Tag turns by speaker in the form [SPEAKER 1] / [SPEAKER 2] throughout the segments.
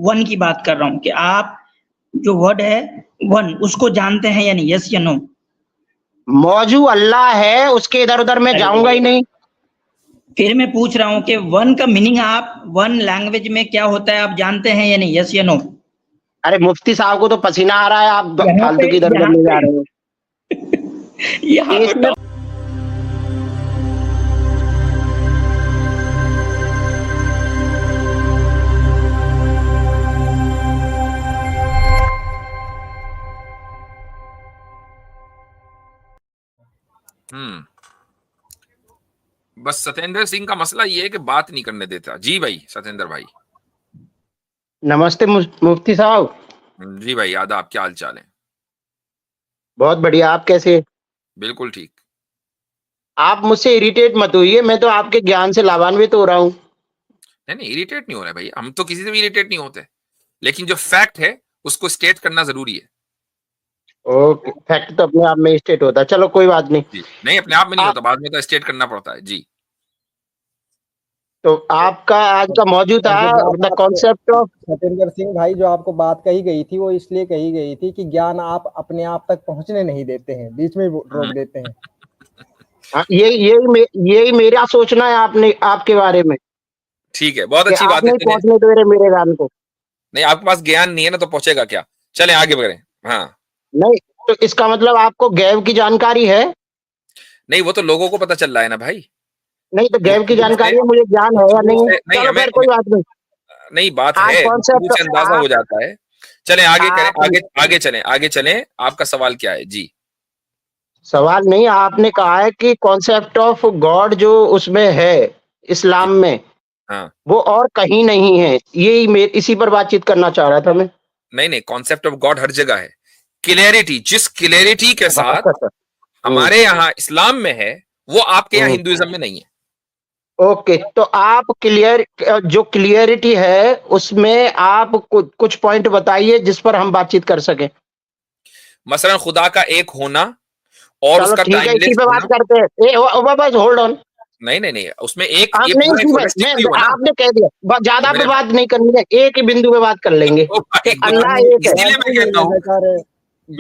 [SPEAKER 1] One की बात कर रहा हूँ कि आप जो वर्ड है वन उसको जानते हैं या नहीं, यस या नो?
[SPEAKER 2] मौजू अल्लाह है, उसके इधर उधर मैं जाऊंगा ही नहीं।
[SPEAKER 1] फिर मैं पूछ रहा हूँ कि वन का मीनिंग आप वन लैंग्वेज में क्या होता है आप जानते हैं या नहीं, यस या नो?
[SPEAKER 2] अरे मुफ्ती साहब को तो पसीना आ रहा है, आप
[SPEAKER 1] यहाँ
[SPEAKER 2] फालतू
[SPEAKER 1] पे
[SPEAKER 2] की इधर उधर ले जा रहे हो।
[SPEAKER 1] यहाँ पे
[SPEAKER 2] इसमें
[SPEAKER 3] बस सत्येंद्र सिंह का मसला ये है कि बात नहीं करने देता। जी भाई सत्येंद्र भाई।
[SPEAKER 2] नमस्ते मुफ्ती साहब।
[SPEAKER 3] जी भाई आदाब, क्या हाल चाल है?
[SPEAKER 2] बहुत बढ़िया, आप कैसे?
[SPEAKER 3] बिल्कुल ठीक।
[SPEAKER 2] आप मुझसे इरिटेट मत होइए, मैं तो आपके ज्ञान से लाभान्वित हो रहा हूँ।
[SPEAKER 3] नहीं इरिटेट नहीं हो रहा भाई, हम तो किसी से भी इरिटेट नहीं होते, लेकिन जो फैक्ट है उसको स्टेट करना जरूरी है।
[SPEAKER 2] ओके, फैक्ट तो अपने आप में स्टेट होता है, चलो कोई बात नहीं।
[SPEAKER 3] जी नहीं, अपने आप में नहीं होता, बाद में तो स्टेट करना पड़ता है। जी
[SPEAKER 2] तो आपका आज का मौजू था the concept of.
[SPEAKER 4] Satyendra Singh भाई, जो आपको बात कही गई थी वो इसलिए कही गई थी कि ज्ञान आप अपने आप तक पहुंचने नहीं देते हैं, बीच में रोक देते हैं।
[SPEAKER 2] यही मेरा सोचना है आपने आपके बारे में।
[SPEAKER 3] ठीक है, बहुत अच्छी बात है।
[SPEAKER 2] पहुंचने दे रहे मेरे ज्ञान को।
[SPEAKER 3] नहीं, आपके पास ज्ञान नहीं है ना, तो पहुंचेगा क्या? चले आगे बढ़े। हाँ
[SPEAKER 2] नहीं, तो इसका मतलब आपको गैब की जानकारी है?
[SPEAKER 3] नहीं, वो तो लोगों को पता चल रहा है ना भाई।
[SPEAKER 2] नहीं तो गैब की जानकारी है, मुझे ज्ञान है या नहीं? चलो फिर कोई बात नहीं।
[SPEAKER 3] नहीं बात है, अंदाजा हो जाता है। चले आगे करें, आगे चलें। आपका सवाल क्या है? जी
[SPEAKER 2] सवाल नहीं, आपने कहा है कि कॉन्सेप्ट ऑफ गॉड जो उसमें है इस्लाम में,
[SPEAKER 3] हाँ,
[SPEAKER 2] वो और कहीं नहीं है। यही इसी पर बातचीत करना चाह रहा था मैं।
[SPEAKER 3] नहीं कॉन्सेप्ट ऑफ गॉड हर जगह है। क्लियरिटी, जिस क्लियरिटी के साथ हमारे यहाँ इस्लाम में है, वो आपके यहाँ हिंदुइज्म में नहीं है।
[SPEAKER 2] ओके, तो आप जो क्लियरिटी है उसमें आप कुछ पॉइंट बताइए जिस पर हम बातचीत कर सके।
[SPEAKER 3] मसलन खुदा का एक होना और उसका
[SPEAKER 2] ठीक है, इसी पे बात करते हैं। बस होल्ड ऑन।
[SPEAKER 3] नहीं उसमें एक
[SPEAKER 2] आपने कह दिया, ज्यादा पे बात नहीं करनी है, एक ही बिंदु पे बात कर लेंगे। अल्लाह एक है।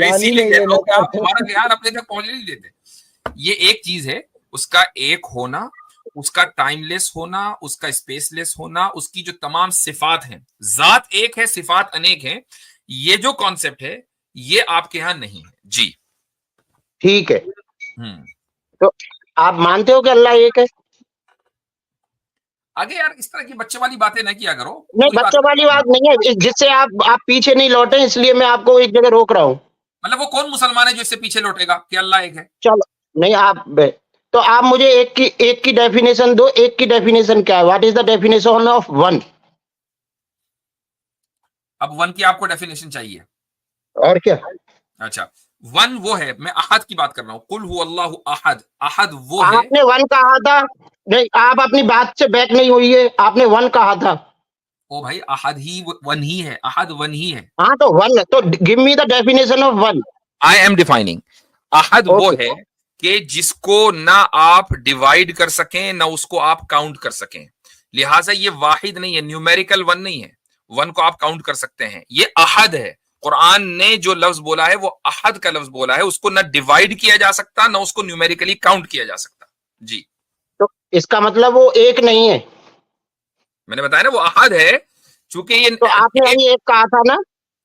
[SPEAKER 3] इसीलिए मैं कहता हूँ आप हमारा ज्ञान अपने तक पहुंचने नहीं देते। ये एक चीज है, उसका एक होना, उसका टाइमलेस होना, उसका स्पेसलेस होना, उसकी जो तमाम सिफात हैं। जात एक है, सिफात अनेक हैं। ये जो कॉन्सेप्ट है ये आपके यहाँ नहीं है। जी
[SPEAKER 2] ठीक है। तो आप मानते हो कि अल्लाह एक है?
[SPEAKER 3] आगे यार इस तरह की बच्चे वाली बातें ना किया करो।
[SPEAKER 2] नहीं, बच्चों वाली बात नहीं है, जिससे आप पीछे नहीं लौटे, इसलिए मैं आपको एक जगह रोक रहा हूँ।
[SPEAKER 3] मतलब वो कौन मुसलमान है जो इससे पीछे लौटेगा कि अल्लाह एक है?
[SPEAKER 2] चलो नहीं, तो आप मुझे एक की डेफिनेशन दो। एक की डेफिनेशन क्या है? What is the definition of one?
[SPEAKER 3] अब वन की आपको डेफिनेशन चाहिए?
[SPEAKER 2] और क्या?
[SPEAKER 3] अच्छा, वन वो है, मैं अहद की बात कर रहा हूँ। कुल हु अल्लाहु अहद, अहद वो है।
[SPEAKER 2] आपने वन कहा था। नहीं, आप अपनी बात से बैक नहीं हुई है, आपने वन कहा था।
[SPEAKER 3] ओ भाई, अहद ही वन ही है, अहद वन ही है।
[SPEAKER 2] हाँ तो वन है, तो give me the definition of one.
[SPEAKER 3] I am defining. अहद वो है कि जिसको ना आप डिवाइड कर सकें ना उसको आप काउंट कर सकें। लिहाजा ये वाहिद नहीं है, न्यूमेरिकल वन नहीं है। वन को आप काउंट कर सकते हैं, ये अहद है। कुरान ने जो लफ्ज बोला है वो अहद का लफ्ज बोला है, उसको ना डिवाइड किया जा सकता ना उसको न्यूमेरिकली काउंट किया जा सकता। जी,
[SPEAKER 2] तो इसका मतलब वो एक नहीं है।
[SPEAKER 3] मैंने बताया ना वो अहद है, चूंकि ये
[SPEAKER 2] तो आपने अभी एक कहा था ना।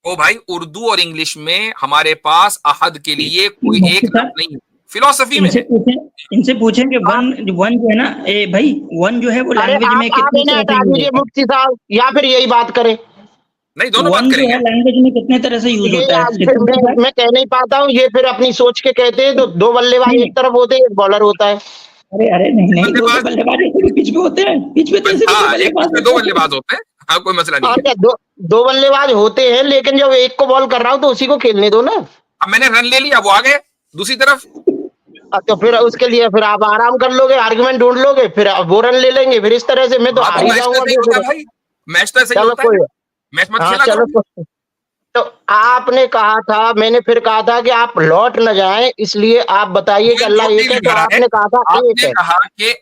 [SPEAKER 3] ओ भाई, उर्दू और इंग्लिश में हमारे पास अहद के लिए कोई एक लफ्ज नहीं है। फिलोसफी में
[SPEAKER 1] इनसे पूछें कि वन जो है ना, भाई वन जो है वो लैंग्वेज में कितने तरह से यूज होता है?
[SPEAKER 2] मुफ्ती साहब, या फिर यही बात करें?
[SPEAKER 3] नहीं, दोनों बात करेंगे।
[SPEAKER 1] लैंग्वेज में कितने तरह से यूज होता है?
[SPEAKER 2] मैं कह नहीं पाता हूँ, ये फिर अपनी सोच के कहते हैं। तो दो बल्लेबाज एक तरफ होते हैं, एक बॉलर होता है।
[SPEAKER 1] अरे नहीं, दो बल्लेबाज पिच पे होते हैं, पिच पे
[SPEAKER 3] दो बल्लेबाज होते हैं। हाँ, कोई मसला नहीं है।
[SPEAKER 2] दो बल्लेबाज होते हैं, लेकिन जब एक को बॉल कर रहा हूँ तो उसी को खेलने दो ना।
[SPEAKER 3] अब मैंने रन ले लिया, वो आ गए दूसरी तरफ।
[SPEAKER 2] तो फिर उसके लिए फिर आप आराम कर लोगे, आर्गुमेंट ढूंढ लोगे, फिर वो रन ले लेंगे। फिर इस तरह से मैं तो हार ही जाऊंगा भाई।
[SPEAKER 3] मैच तो ऐसे ही होता है, मैच मत खेला करो।
[SPEAKER 2] तो आपने कहा था, मैंने फिर कहा था कि आप लौट न जाएं, इसलिए आप बताइए कि अल्लाह एक है। तो आपने कहा था एक है।
[SPEAKER 3] कहा कि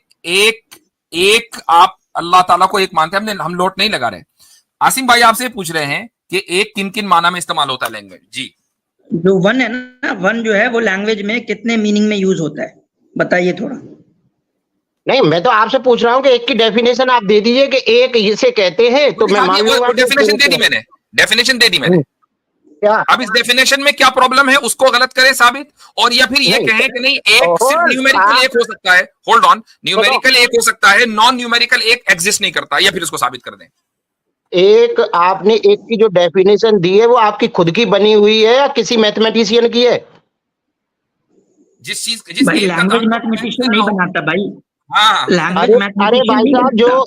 [SPEAKER 3] एक आप अल्लाह ताला को एक मानते हैं, हम लौट नहीं लगा रहे। आसिम भाई आपसे पूछ रहे हैं कि एक किन किन माना में इस्तेमाल होता है लैंग्वेज। जी,
[SPEAKER 1] जो वन है ना, वन जो है वो लैंग्वेज में कितने मीनिंग में यूज होता है, बताइए थोड़ा।
[SPEAKER 2] नहीं, मैं तो आपसे पूछ रहा हूँ कि एक की डेफिनेशन आप दे दीजिए कि एक इसे कहते हैं, तो मैं मान लूंगा।
[SPEAKER 3] डेफिनेशन दे दी मैंने, डेफिनेशन दे दी मैंने।
[SPEAKER 2] क्या
[SPEAKER 3] अब इस डेफिनेशन में क्या प्रॉब्लम है उसको गलत करें साबित, और या फिर ये कहें कि नहीं एक सिर्फ न्यूमेरिकल एक हो सकता है। होल्ड ऑन, न्यूमेरिकल एक हो सकता है, नॉन न्यूमेरिकल एक एग्जिस्ट नहीं करता, या फिर उसको साबित कर दें।
[SPEAKER 2] एक आपने एक की जो डेफिनेशन दी है वो आपकी खुद की बनी हुई है या किसी मैथमेटिशियन की है?
[SPEAKER 3] जिस चीज जिस
[SPEAKER 1] भाई
[SPEAKER 3] एक का
[SPEAKER 1] लैंग्वेज
[SPEAKER 3] काम
[SPEAKER 1] मैथमेटिशियन नहीं बनाता भाई,
[SPEAKER 3] हाँ,
[SPEAKER 1] लैंग्वेज
[SPEAKER 2] अरे
[SPEAKER 1] मैथमेटिशियन
[SPEAKER 2] भाई
[SPEAKER 1] नहीं
[SPEAKER 2] साहब,
[SPEAKER 1] बनाता।
[SPEAKER 2] जो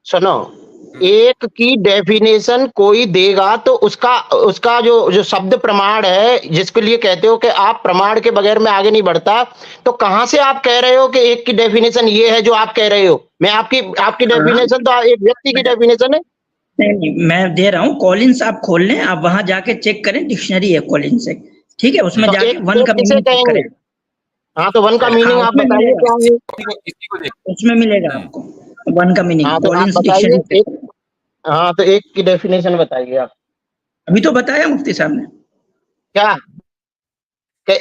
[SPEAKER 2] सुनो, एक की डेफिनेशन कोई देगा तो उसका उसका जो जो शब्द प्रमाण है, जिसके लिए कहते हो कि आप प्रमाण के बगैर में आगे नहीं बढ़ता, तो कहां से आप कह रहे हो कि एक की डेफिनेशन ये है जो आप कह रहे हो? मैं आपकी डेफिनेशन तो एक व्यक्ति की डेफिनेशन है।
[SPEAKER 1] नहीं, मैं दे रहा हूँ, कॉलिन्स आप खोल लें, आप वहां जाके चेक करें, डिक्शनरी है कॉलिन्स से, ठीक है, उसमें
[SPEAKER 2] तो
[SPEAKER 1] जाके
[SPEAKER 2] एक
[SPEAKER 1] वन का
[SPEAKER 2] किसे
[SPEAKER 1] मीनिंग चेक
[SPEAKER 2] कहेंगे?
[SPEAKER 1] करें।
[SPEAKER 2] हाँ, तो वन का मीनिंग आप
[SPEAKER 1] उसमें
[SPEAKER 2] बताइए
[SPEAKER 1] मिलेगा,
[SPEAKER 2] क्या है?
[SPEAKER 3] इसी को देख।
[SPEAKER 1] उसमें मिलेगा आपको वन का मीनिंग,
[SPEAKER 2] हाँ, तो आप
[SPEAKER 1] कॉलिन्स
[SPEAKER 2] बताइए
[SPEAKER 1] डिक्शनरी।
[SPEAKER 2] एक। हाँ, तो एक की डेफिनेशन बताइए आप।
[SPEAKER 1] अभी तो बताया मुफ्ती साहब ने।
[SPEAKER 2] क्या कि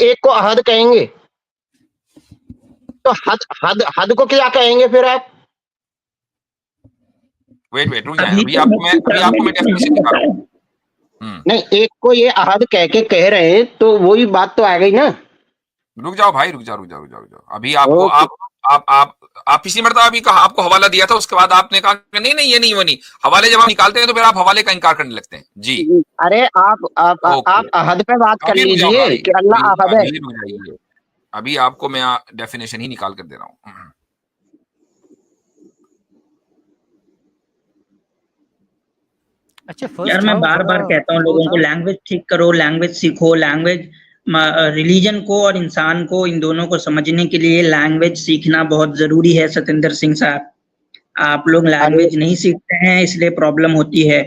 [SPEAKER 2] एक को अहद कहेंगे, तो हद को क्या कहेंगे फिर आप?
[SPEAKER 3] वेट रुक जाए,
[SPEAKER 1] अभी
[SPEAKER 3] अभी
[SPEAKER 1] तो
[SPEAKER 3] आपको मैं डेफिनेशन दिखा रहा हूँ।
[SPEAKER 2] नहीं, एक को ये अहद कह रहे हैं, तो वही बात तो आ गई ना।
[SPEAKER 3] रुक जाओ भाई, रुक जाओ। अभी आपको आप पिछली मरतबा अभी कहा, आपको हवाला दिया था, उसके बाद आपने कहा कि नहीं ये नहीं वो नहीं। हवाले जब आप निकालते हैं तो फिर आप हवाले का इनकार करने लगते हैं। जी,
[SPEAKER 2] अरे आप अहद पे बात कर लीजिए कि अल्लाह अहद है।
[SPEAKER 3] रुक जाइए, अभी आपको मैं डेफिनेशन ही निकाल कर दे रहा हूँ।
[SPEAKER 5] अच्छा,
[SPEAKER 1] यार मैं बार बार कहता हूँ लोगों को, लैंग्वेज ठीक करो, लैंग्वेज सीखो, लैंग्वेज रिलीजन को और इंसान को, इन दोनों को समझने के लिए लैंग्वेज सीखना बहुत जरूरी है। सतेंद्र सिंह साहब, आप लोग लैंग्वेज नहीं सीखते हैं, इसलिए प्रॉब्लम होती है।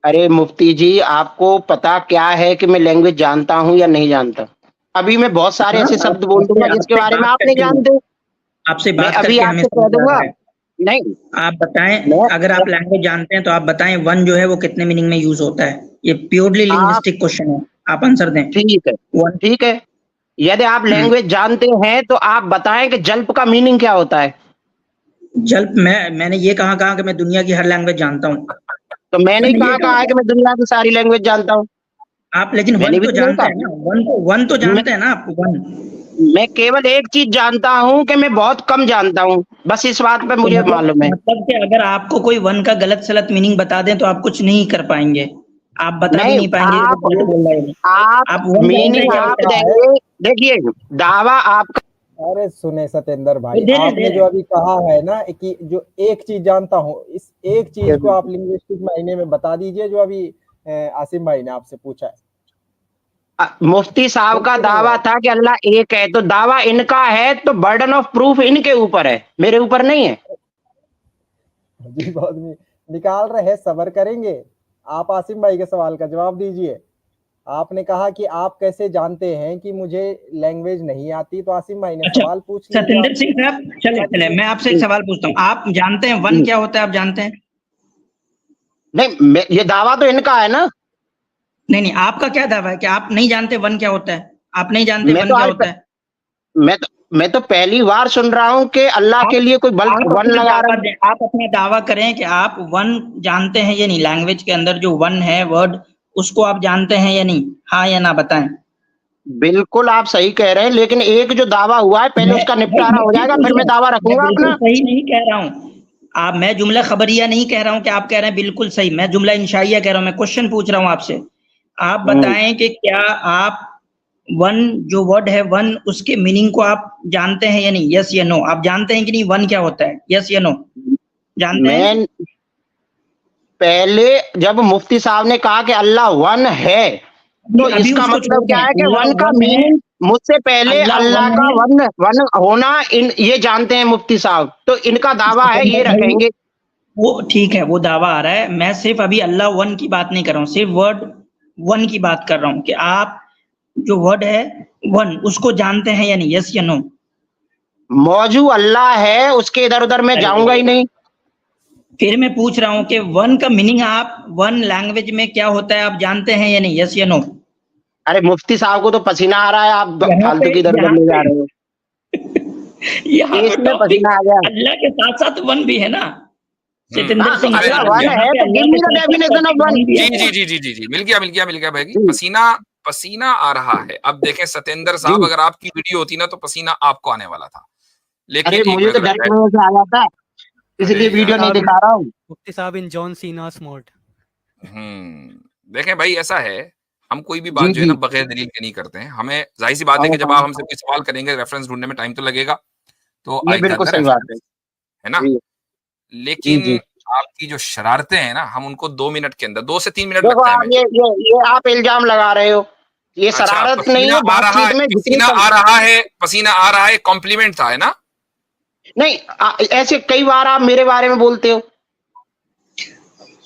[SPEAKER 2] अरे मुफ्ती जी, आपको पता क्या है कि मैं लैंग्वेज जानता हूँ या नहीं जानता? अभी मैं बहुत सारे ऐसे शब्द बोल दूंगा जिसके बारे में आप नहीं जानते।
[SPEAKER 1] आपसे
[SPEAKER 2] मैं
[SPEAKER 1] बात
[SPEAKER 2] अभी
[SPEAKER 1] करके
[SPEAKER 2] आपसे
[SPEAKER 1] हमें
[SPEAKER 2] कह दूंगा। नहीं,
[SPEAKER 1] आप बताएं, अगर आप लैंग्वेज जानते हैं तो आप बताएं वन जो है वो कितने मीनिंग में यूज होता है। ये प्योरली लिंग्विस्टिक क्वेश्चन है, आप आंसर दें।
[SPEAKER 2] ठीक है,
[SPEAKER 1] वन,
[SPEAKER 2] ठीक है। यदि आप लैंग्वेज जानते हैं तो आप बताएं कि जल्प का मीनिंग क्या होता है।
[SPEAKER 1] जल्प मैंने ये कहा कि मैं दुनिया की हर लैंग्वेज जानता हूँ?
[SPEAKER 2] तो मैंने ही कहा है कि मैं दुनिया की सारी लैंग्वेज जानता हूँ।
[SPEAKER 1] आप लेकिन वन तो जानते हैं ना, वन तो जानते हैं ना आप? वन,
[SPEAKER 2] मैं केवल एक चीज जानता हूँ कि मैं बहुत कम जानता हूँ, बस इस बात पे मुझे मालूम है।
[SPEAKER 1] मतलब कि अगर आपको कोई वन का गलत सलत मीनिंग बता दें तो आप कुछ नहीं कर पाएंगे, आप बता भी नहीं पाएंगे कि वो गलत बोल रहे हैं।
[SPEAKER 2] आप
[SPEAKER 1] वन
[SPEAKER 2] मीनिंग आप देंगे। देखिए, दावा आपका।
[SPEAKER 4] अरे सुने सतेंद्र भाई, आपने जो अभी कहा है ना कि जो एक चीज जानता हूँ, इस एक चीज को आप लिंग्विस्टिक महीने में बता दीजिए जो अभी आसिम भाई ने आपसे पूछा है।
[SPEAKER 2] मुफ्ती साहब का दावा था कि अल्लाह एक है, तो दावा इनका है तो बर्डन ऑफ प्रूफ इनके ऊपर है, मेरे ऊपर नहीं है।
[SPEAKER 4] जी, बहुत निकाल रहे हैं, सब्र करेंगे। आप आसिम भाई के सवाल का जवाब दीजिए। आपने कहा कि आप कैसे जानते हैं कि मुझे लैंग्वेज नहीं आती, तो आसिम भाई ने सवाल पूछ लिया।
[SPEAKER 1] सतेंद्र सिंह साहब, चले मैं आपसे एक सवाल पूछता हूँ, आप जानते हैं वन क्या होता है? आप जानते हैं?
[SPEAKER 2] नहीं, ये दावा तो इनका है ना।
[SPEAKER 1] नहीं, आपका क्या दावा है कि आप नहीं जानते वन क्या होता है? आप नहीं जानते वन क्या होता है?
[SPEAKER 2] मैं तो पहली बार सुन रहा हूँ कि अल्लाह के लिए कोई वन लगा रहा है।
[SPEAKER 1] आप अपना दावा करें कि आप वन जानते हैं या नहीं, लैंग्वेज के अंदर जो वन है वर्ड, उसको आप जानते हैं या नहीं? हाँ या ना बताएं।
[SPEAKER 2] बिल्कुल आप सही कह रहे हैं, लेकिन एक जो दावा हुआ है पहले उसका निपटारा हो जाएगा, फिर मैं दावा रखूंगा अपना।
[SPEAKER 1] सही नहीं कह रहा हूँ मैं जुमला खबरिया नहीं कह रहा हूँ कि आप कह रहे हैं बिल्कुल सही, मैं जुमला इंशाइया कह रहा हूँ। मैं क्वेश्चन पूछ रहा हूँ आपसे, आप बताएं कि क्या आप वन जो वर्ड है वन, उसके मीनिंग को आप जानते हैं या नहीं? यस या नो, आप जानते हैं कि नहीं वन क्या होता है? यस या नो, जानते हैं?
[SPEAKER 2] पहले जब मुफ्ती साहब ने कहा कि अल्लाह वन है, तो इसका मतलब क्या है कि वन का मीनिंग मुझसे पहले अल्लाह का वन होना ये जानते हैं मुफ्ती साहब, तो इनका दावा है, ये रखेंगे।
[SPEAKER 1] वो ठीक है, वो दावा आ रहा है। मैं सिर्फ अभी अल्लाह वन की बात नहीं कर रहा हूँ, सिर्फ वर्ड वन की बात कर रहा हूँ कि आप जो वर्ड है वन, उसको जानते हैं या नहीं? यस या नो?
[SPEAKER 2] मौजू अल्लाह है, उसके इधर उधर मैं जाऊंगा ही नहीं।
[SPEAKER 1] फिर मैं पूछ रहा हूँ कि वन का मीनिंग आप वन लैंग्वेज में क्या होता है आप जानते हैं या नहीं? यस या नो?
[SPEAKER 2] अरे मुफ्ती साहब को तो पसीना आ रहा है, आप
[SPEAKER 1] यहाँ
[SPEAKER 2] फालतू
[SPEAKER 1] पे
[SPEAKER 2] की इधर उधर ले जा रहे हो।
[SPEAKER 1] यहाँ
[SPEAKER 2] केस
[SPEAKER 1] तो
[SPEAKER 2] में
[SPEAKER 1] टॉपिक
[SPEAKER 2] पसीना आ गया।
[SPEAKER 1] अल्लाह के साथ साथ वन भी है ना सतेंद्र
[SPEAKER 2] हाँ, तो
[SPEAKER 1] सिंह।
[SPEAKER 2] अल्लाह
[SPEAKER 3] अल्लाह
[SPEAKER 2] वन
[SPEAKER 1] यहाँ
[SPEAKER 2] है
[SPEAKER 1] पे
[SPEAKER 2] तो
[SPEAKER 1] अल्लाह
[SPEAKER 2] गिव मी
[SPEAKER 1] के
[SPEAKER 2] द
[SPEAKER 1] साथ साथ
[SPEAKER 2] definition of
[SPEAKER 1] topic
[SPEAKER 2] one.
[SPEAKER 1] one भी है।
[SPEAKER 3] जी मिल गया भाई।
[SPEAKER 2] जी।
[SPEAKER 3] पसीना आ रहा है। अब देखें सतेंद्र साहब,
[SPEAKER 2] जी।
[SPEAKER 3] अगर आपकी वीडियो होती ना तो पसीना आपको आने वाला था, लेकिन
[SPEAKER 2] अरे
[SPEAKER 3] एक
[SPEAKER 2] मुझे
[SPEAKER 3] मिनट
[SPEAKER 2] तो
[SPEAKER 3] जरा
[SPEAKER 2] डायरेक्ट मुंह से आ जाता है, इसलिए
[SPEAKER 3] अरे
[SPEAKER 2] वीडियो
[SPEAKER 3] यार।
[SPEAKER 2] नहीं दिखा रहा हूँ।
[SPEAKER 5] मुफ्ती साहब इन जॉन सीनास मोड।
[SPEAKER 3] देखें भाई, ऐसा है, हम कोई भी बात
[SPEAKER 2] जी
[SPEAKER 3] जो है ना
[SPEAKER 2] जी।
[SPEAKER 3] बगैर दलील के नहीं करते हैं। हमें जाहिर सी बात है कि जब आप हमसे कोई सवाल करेंगे, रेफरेंस ढूंढने में टाइम तो लगेगा, तो
[SPEAKER 2] ये
[SPEAKER 3] आई
[SPEAKER 2] बिल्कुल
[SPEAKER 3] दैट
[SPEAKER 2] सही बात है।
[SPEAKER 3] है ना?
[SPEAKER 2] जी
[SPEAKER 3] लेकिन
[SPEAKER 2] जी।
[SPEAKER 3] आपकी जो शरारतें हैं ना, हम उनको 2 मिनट के अंदर, 2 से 3 मिनट
[SPEAKER 2] देखो
[SPEAKER 3] लगता है
[SPEAKER 2] आप
[SPEAKER 3] हमें।
[SPEAKER 2] ये आप इल्जाम लगा रहे हो, ये
[SPEAKER 3] अच्छा,
[SPEAKER 2] शरारत नहीं है, बातचीत में जितनी
[SPEAKER 3] पसीना आ रहा है, कॉम्प्लीमेंट था, है ना?
[SPEAKER 2] नहीं ऐसे कई बार आप मेरे बारे में बोलते हो,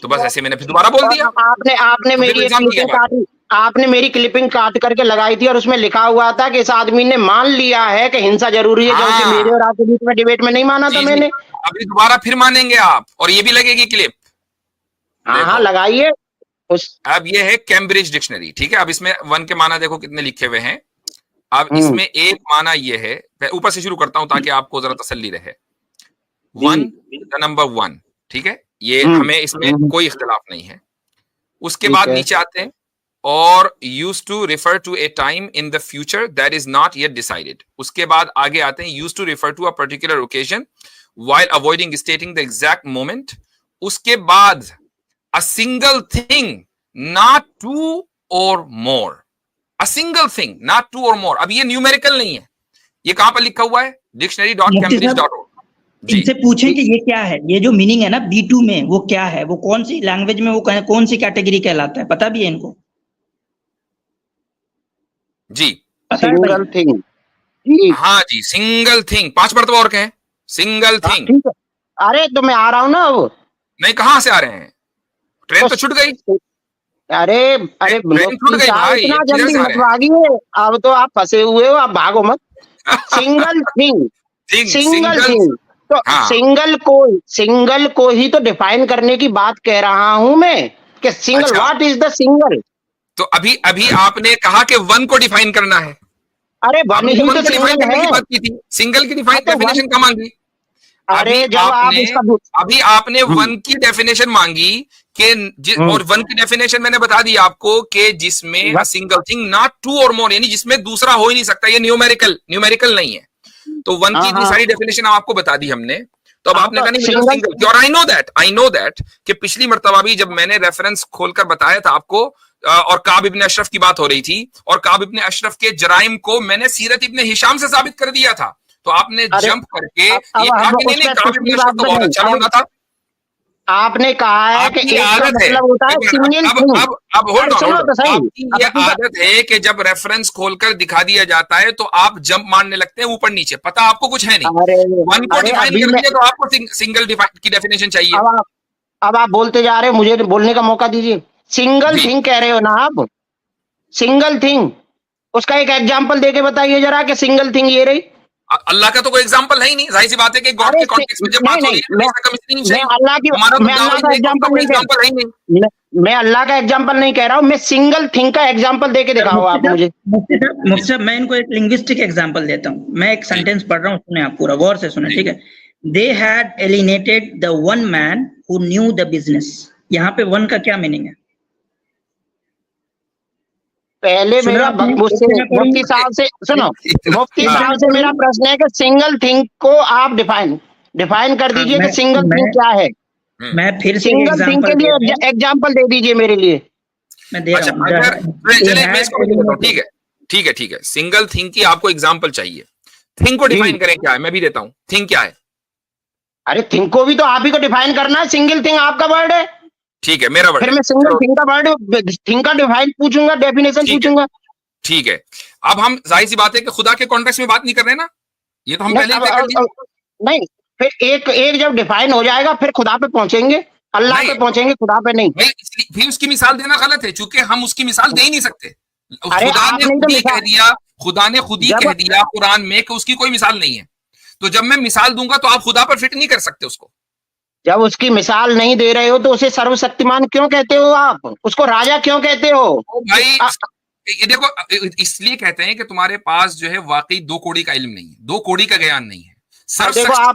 [SPEAKER 3] तो बस ऐसे मैंने फिर दोबारा बोल दिया।
[SPEAKER 2] और आपने
[SPEAKER 3] तो
[SPEAKER 2] मेरी
[SPEAKER 3] फिर
[SPEAKER 2] एक
[SPEAKER 3] एग्जाम की क्या
[SPEAKER 2] क्लिपिंग
[SPEAKER 3] बात?
[SPEAKER 2] काटी, आपने मेरी क्लिपिंग काट करके लगाई थी और उसमें लिखा हुआ था कि इस आदमी ने मान लिया है कि हिंसा जरूरी है, क्योंकि
[SPEAKER 3] हाँ।
[SPEAKER 2] मेरे और आपके बीच में डिबेट में नहीं माना था
[SPEAKER 3] जी
[SPEAKER 2] मैंने।
[SPEAKER 3] अभी दोबारा फिर मानेंगे आप, और ये भी लगेगी क्लिप।
[SPEAKER 2] हाँ
[SPEAKER 3] देखो
[SPEAKER 2] लगाइए उस।
[SPEAKER 3] अब ये है कैम्ब्रिज डिक्शनरी, ठीक है? अब इसमें वन के माना देखो कितने लिखे हुए हैं। अब इसमें एक माना ये है, मैं ऊपर से शुरू करता हूं ताकि आपको जरा तसल्ली रहे। वन, द नंबर 1, ठीक है? ये हमें इसमें कोई इख्तिलाफ नहीं है। उसके बाद नीचे आते हैं, और use to refer to a time in the future that is not yet decided. उसके बाद आगे आते हैं, use to refer to a particular occasion while avoiding stating the exact moment. उसके बाद a single thing, not two और more. A single thing, not two और more. अब ये न्यूमेरिकल नहीं है, ये कहां पर लिखा हुआ है? dictionary.cambridge.org।
[SPEAKER 1] इनसे पूछें कि ये क्या है, ये जो मीनिंग है ना B2 में, वो क्या है, वो कौन सी लैंग्वेज में, वो कौन सी कैटेगरी कहलाता है, पता भी है इनको?
[SPEAKER 3] जी
[SPEAKER 1] पता है भाई?
[SPEAKER 2] Single thing.
[SPEAKER 3] हाँ जी, सिंगल थिंग। 5 मरतबा और कहें, सिंगल थिंग।
[SPEAKER 2] ठीक है, अरे तो मैं आ रहा हूँ ना अब।
[SPEAKER 3] नहीं, कहां से आ रहे हैं? ट्रेन तो छूट गई।
[SPEAKER 2] अरे
[SPEAKER 3] ट्रेन छूट गई भाई,
[SPEAKER 2] इतना
[SPEAKER 3] किधर
[SPEAKER 2] जल्दी
[SPEAKER 3] से आ
[SPEAKER 2] मत
[SPEAKER 3] रहे हैं?
[SPEAKER 2] भागिए, अब तो आप फंसे हुए हो, आप भागो मत। सिंगल थिंग, सिंगल थिंग, तो
[SPEAKER 3] हाँ।
[SPEAKER 2] सिंगल को ही तो डिफाइन करने की बात कह रहा हूं मैं, कि सिंगल,
[SPEAKER 3] अच्छा।
[SPEAKER 2] What is the single.
[SPEAKER 3] तो अभी आपने कहा कि वन को डिफाइन करना है।
[SPEAKER 2] अरे वन
[SPEAKER 3] आपने
[SPEAKER 2] ही
[SPEAKER 3] वन
[SPEAKER 2] तो
[SPEAKER 3] को डिफाइन
[SPEAKER 2] सिंगल
[SPEAKER 3] करने की
[SPEAKER 2] है।
[SPEAKER 3] बात की थी, सिंगल की
[SPEAKER 2] हाँ, तो
[SPEAKER 3] डेफिनेशन कहाँ मांगी?
[SPEAKER 2] अरे जब आप इसका
[SPEAKER 3] अभी आपने वन की डेफिनेशन मांगी कि और वन की डेफिनेशन मैंने बता दी आपको कि जिसमें a single thing, not two और मोर, यानी जिसमें दूसरा हो ही नहीं सकता। ये न्यूमेरिकल नहीं है। तो वन की इतनी सारी डेफिनेशन आपको बता दी हमने। तो अब आपने कहा नहीं मुझे सिंगल, और आई नो दैट कि पिछली मर्तबा भी जब मैंने रेफरेंस खोलकर बताया था आपको, और काब इब्ने अशरफ की बात हो रही थी, और काब इब्ने अशरफ के जराइम को मैंने सीरत इब्ने हिशाम से साबित कर दिया था, तो आपने जंप करके ये कहा कि नहीं काब इब्ने अशरफ तो बहुत अच्छा लौंडा था।
[SPEAKER 2] आपने कहा है कि एक का मतलब होता है सिंगल थिंग।
[SPEAKER 3] अब होल्ड ऑन,
[SPEAKER 2] तो सही,
[SPEAKER 3] आपकी ये आदत है कि जब रेफरेंस खोलकर दिखा दिया जाता है तो आप जंप मारने लगते हैं ऊपर नीचे, पता आपको कुछ है नहीं। वन को डिफाइन कर दिया तो आपको सिंगल की डेफिनेशन चाहिए।
[SPEAKER 2] अब आप बोलते जा रहे हो, मुझे बोलने का मौका दीजिए। सिंगल थिंग कह रहे हो ना आप, सिंगल थिंग, उसका एक एग्जांपल देके बताइए जरा कि सिंगल थिंग ये रही।
[SPEAKER 3] अल्लाह का तो कोई एग्जांपल है ही नहीं, जाहिर सी बात है कि गॉड के कॉन्टेक्स्ट में जब बात हो रही है
[SPEAKER 2] मैं अल्लाह का एग्जांपल नहीं कह रहा, मैं अल्लाह का एग्जांपल नहीं कह रहा हूँ, मैं सिंगल थिंग का एग्जांपल देके दिखाओ आप मुझे।
[SPEAKER 1] मुफ्ती साहब मैं इनको एक लिंग्विस्टिक एग्जांपल देता हूँ। मैं एक सेंटेंस पढ़ रहा हूँ, सुने आप पूरा गौर से सुने, ठीक है? They had alienated the one man who knew the business. यहाँ पे वन का क्या मीनिंग है?
[SPEAKER 2] पहले मेरा मुफ्ती साहब से सुनो, मुफ्ती साहब से मेरा प्रश्न है कि सिंगल थिंग को आप डिफाइन कर दीजिए कि सिंगल थिंग क्या है।
[SPEAKER 1] मैं फिर से
[SPEAKER 2] सिंगल थिंग के लिए एग्जांपल दे दीजिए मेरे लिए।
[SPEAKER 1] मैं दे रहा हूं।
[SPEAKER 3] ठीक है। सिंगल थिंग की आपको एग्जांपल चाहिए, थिंग को डिफाइन करें क्या है, मैं भी देता हूं। थिंग क्या है?
[SPEAKER 2] अरे थिंग को भी तो आप ही को डिफाइन करना है, सिंगल थिंग आपका वर्ड है।
[SPEAKER 3] ठीक है, मेरा वर्ड।
[SPEAKER 2] फिर मैं सिंगल थिंग का वर्ड, थिंग का डिफाइन पूछूंगा, डेफिनेशन पूछूंगा।
[SPEAKER 3] ठीक है, अब हम जाहिर सी बात है कि खुदा के कॉन्टेक्स्ट में बात नहीं कर रहे ना, ये तो हम पहले ही कर दिए।
[SPEAKER 2] नहीं, फिर एक जब डिफाइन हो जाएगा फिर खुदा पे पहुंचेंगे, अल्लाह पे पहुंचेंगे, खुदा पे नहीं।
[SPEAKER 3] फिर उसकी मिसाल देना गलत है, चूंकि हम उसकी मिसाल दे ही नहीं सकते। खुदा ने खुद ही कह दिया कुरान में कि उसकी कोई मिसाल नहीं है। तो जब मैं मिसाल दूंगा तो आप खुदा पर फिट नहीं कर सकते उसको।
[SPEAKER 2] जब उसकी मिसाल नहीं दे रहे हो तो उसे सर्वशक्तिमान क्यों कहते हो आप? उसको राजा क्यों कहते हो?
[SPEAKER 3] ओ भाई ये देखो, इसलिए कहते हैं कि तुम्हारे पास जो है वाकई 2 कौड़ी का इल्म नहीं है, 2 कौड़ी का ज्ञान नहीं है।
[SPEAKER 2] देखो आप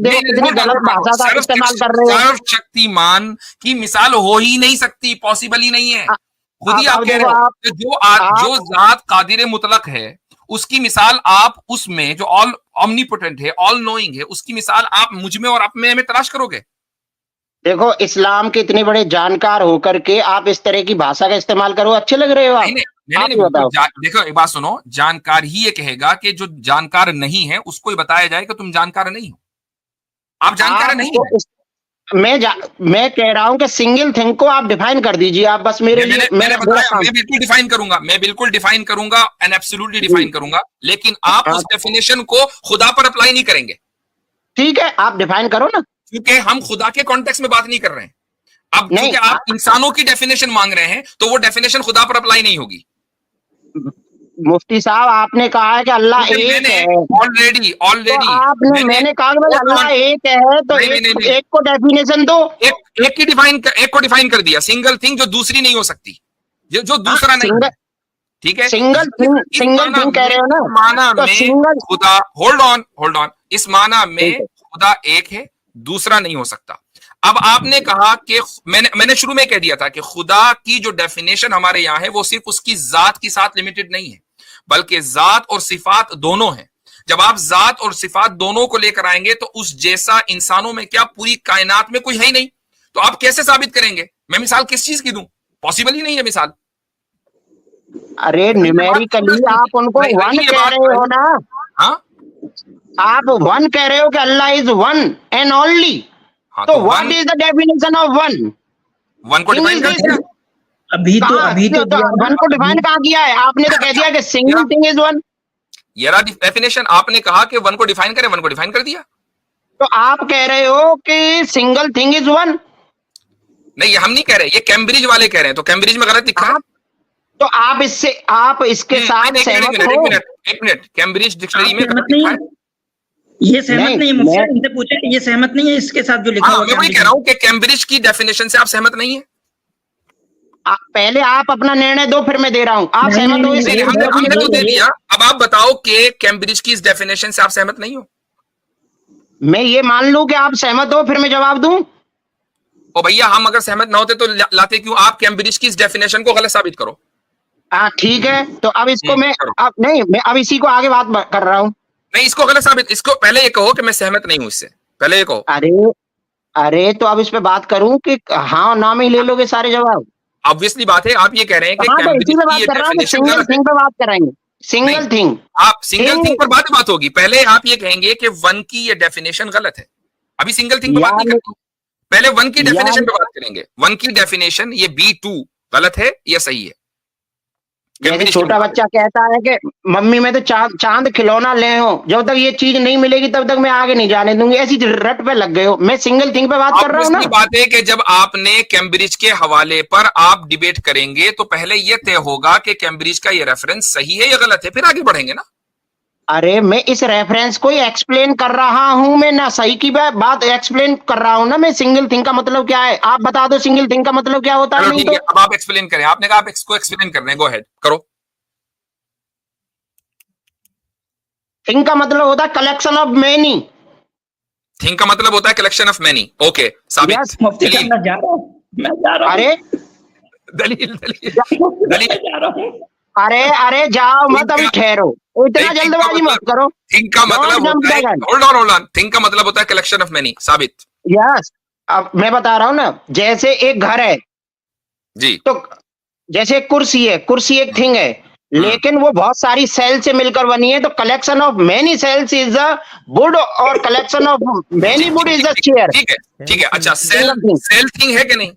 [SPEAKER 2] देखो कितनी गलत भाषा का इस्तेमाल कर रहे हो।
[SPEAKER 3] सर्वशक्तिमान की मिसाल हो ही नहीं सकती, पॉसिबल ही नहीं है। खुद ही आप कह रहे हो कि जो जात कादिर मुतलक है उसकी मिसाल आप उसमें जो ऑल ऑमनीपोटेंट है, ऑल नोइंग है, उसकी मिसाल आप मुझ में और आप में तलाश करोगे।
[SPEAKER 2] देखो इस्लाम के इतने बड़े जानकार होकर के आप इस तरह की भाषा का इस्तेमाल करो, अच्छे लग रहे हो आप?
[SPEAKER 3] नहीं, देखो एक बात सुनो, जानकार ही ये कहेगा कि जो जानकार नहीं है उसको ही बताया जाए कि तुम जानकार नहीं हो, आप जानकार नहीं हो।
[SPEAKER 2] मैं कह रहा हूं कि सिंगल थिंग को आप डिफाइन कर दीजिए आप, बस मेरे लिए।
[SPEAKER 3] मैंने बताया मैं बिल्कुल डिफाइन करूंगा एंड एब्सोल्युटली डिफाइन करूंगा, लेकिन आप उस डेफिनेशन को खुदा पर अप्लाई नहीं करेंगे।
[SPEAKER 2] ठीक है, आप डिफाइन करो ना,
[SPEAKER 3] क्योंकि हम खुदा के कॉन्टेक्स्ट में बात नहीं कर रहे हैं। अब क्योंकि आप इंसानों की डेफिनेशन मांग रहे हैं तो वो डेफिनेशन खुदा पर अप्लाई नहीं होगी।
[SPEAKER 2] मुफ्ती साहब आपने कहा है कि अल्लाह एक है,
[SPEAKER 3] ऑलरेडी
[SPEAKER 2] तो आपने मैंने कहा कि अल्लाह एक है तो एक को डेफिनेशन दो।
[SPEAKER 3] एक को डिफाइन कर दिया, सिंगल थिंग जो दूसरी नहीं हो सकती, जो दूसरा नहीं है, ठीक है।
[SPEAKER 2] सिंगल थिंग कह रहे हो ना,
[SPEAKER 3] माना में खुदा, होल्ड ऑन, इस माना में खुदा एक है, दूसरा नहीं हो सकता। अब आपने कहा कि मैंने शुरू में कह दिया था कि खुदा की जो डेफिनेशन हमारे यहां है वो सिर्फ उसकी जात के साथ लिमिटेड नहीं है, बल्कि जात और सिफात दोनों हैं। जब आप जात और सिफात दोनों को लेकर आएंगे तो उस जैसा इंसानों में क्या पूरी कायनात में कोई है ही नहीं, तो आप कैसे साबित करेंगे? मैं मिसाल किस चीज की दूं? पॉसिबल ही नहीं है मिसाल।
[SPEAKER 2] अरे न्यूमेरिकली आप उनको वन कह रहे हो ना।
[SPEAKER 3] हाँ,
[SPEAKER 2] आप वन कह रहे हो कि अल्लाह इज वन एंड ओनली, तो what is the definition of one?
[SPEAKER 3] One को डिफाइन कर दिया।
[SPEAKER 1] अभी तो
[SPEAKER 2] वन को डिफाइन कहाँ किया है आपने? तो कह दिया कि सिंगल थिंग इज वन।
[SPEAKER 3] ये रहा डेफिनेशन, आपने कहा कि वन को डिफाइन करें, वन को डिफाइन कर दिया।
[SPEAKER 2] तो आप कह रहे हो कि सिंगल थिंग इज वन।
[SPEAKER 3] नहीं, ये हम नहीं कह रहे, ये कैम्ब्रिज वाले कह रहे हैं, तो कैम्ब्रिज में गलत लिखा है।
[SPEAKER 2] तो आप इसके साथ सहमत हो?
[SPEAKER 3] एक मिनट, कैम्ब्रिज डिक्शनरी में गलत लिखा है।
[SPEAKER 1] ये सहमत नहीं है, मुझसे इनसे पूछे, ये सहमत नहीं है इसके साथ जो लिखा हुआ है।
[SPEAKER 3] मैं वही कह रहा हूं कि कैम्ब्रिज की डेफिनेशन से आप सहमत नहीं है।
[SPEAKER 2] पहले आप अपना निर्णय दो, फिर मैं दे रहा हूं। आप सहमत हो?
[SPEAKER 3] हमने तो दे दिया, अब आप बताओ कि कैम्ब्रिज की इस डेफिनेशन से आप सहमत नहीं हो।
[SPEAKER 2] मैं ये मान लूं कि आप सहमत हो, फिर मैं जवाब दूं।
[SPEAKER 3] ओ भैया, हम अगर सहमत ना होते तो लाते क्यों? आप कैम्ब्रिज की इस डेफिनेशन को गलत साबित करो।
[SPEAKER 2] ठीक है, तो अब इसको मैं अब इसी को आगे बात कर रहा हूं।
[SPEAKER 3] नहीं, इसको गलत साबित, इसको पहले ये कहो कि मैं सहमत नहीं हूं इससे, पहले ये कहो।
[SPEAKER 2] अरे तो अब इस पे बात करूं कि हाँ ना में ले लोगे सारे जवाब?
[SPEAKER 3] ऑब्वियसली बात है, आप ये कह रहे हैं कि कैम्ब्रिज की ये डेफिनेशन गलत है।
[SPEAKER 2] सिंगल थिंग पे बात करेंगे, सिंगल थिंग।
[SPEAKER 3] आप सिंगल थिंग पर बात होगी, पहले आप ये कहेंगे कि वन की ये डेफिनेशन गलत है। अभी सिंगल थिंग पर बात नहीं करते, पहले वन की डेफिनेशन पे बात करेंगे। वन की डेफिनेशन ये B2 गलत है या सही है?
[SPEAKER 2] जैसे छोटा बच्चा कहता है कि मम्मी मैं तो चांद खिलौना ले हो, जब तक ये चीज नहीं मिलेगी तब तक मैं आगे नहीं जाने दूंगी, ऐसी रट पे लग गए हो। मैं सिंगल थिंग पे बात कर रहा हूँ ना।
[SPEAKER 3] बात है कि जब आपने कैम्ब्रिज के हवाले पर आप डिबेट करेंगे तो पहले ये तय होगा कि कैम्ब्रिज का ये रेफरेंस सही है या गलत है, फिर आगे बढ़ेंगे ना।
[SPEAKER 2] अरे मैं इस रेफरेंस को ही एक्सप्लेन कर रहा हूं, मैं ना सही की बात एक्सप्लेन कर रहा हूं ना। मैं सिंगल थिंग का मतलब क्या है आप बता दो, सिंगल थिंग का मतलब क्या होता है? नहीं तो
[SPEAKER 3] अब आप एक्सप्लेन करें, आपने कहा आप इसको एक्सप्लेन कर रहे हैं, गो अहेड करो।
[SPEAKER 2] थिंग का मतलब होता है कलेक्शन ऑफ मेनी।
[SPEAKER 3] थिंग का मतलब होता है कलेक्शन ऑफ मेनी। ओके, साबित।
[SPEAKER 1] मैं जा रहा हूं।
[SPEAKER 2] अरे
[SPEAKER 3] दलील
[SPEAKER 2] अरे जाओ मत, अभी ठहरो, इतना जल्दबाजी मत करो।
[SPEAKER 3] थिंग का मतलब होता है, होल्ड ऑन, थिंग का मतलब होता है कलेक्शन ऑफ मेनी। साबित।
[SPEAKER 2] यस, अब मैं बता रहा हूं ना, जैसे एक घर है
[SPEAKER 3] जी,
[SPEAKER 2] तो जैसे कुर्सी है, कुर्सी एक थिंग है, लेकिन वो बहुत सारी सेल से मिलकर बनी है, तो collection of many cells is a wood और collection of many wood is a chair.
[SPEAKER 3] ठीक है। अच्छा, सेल थिंग है कि नहीं?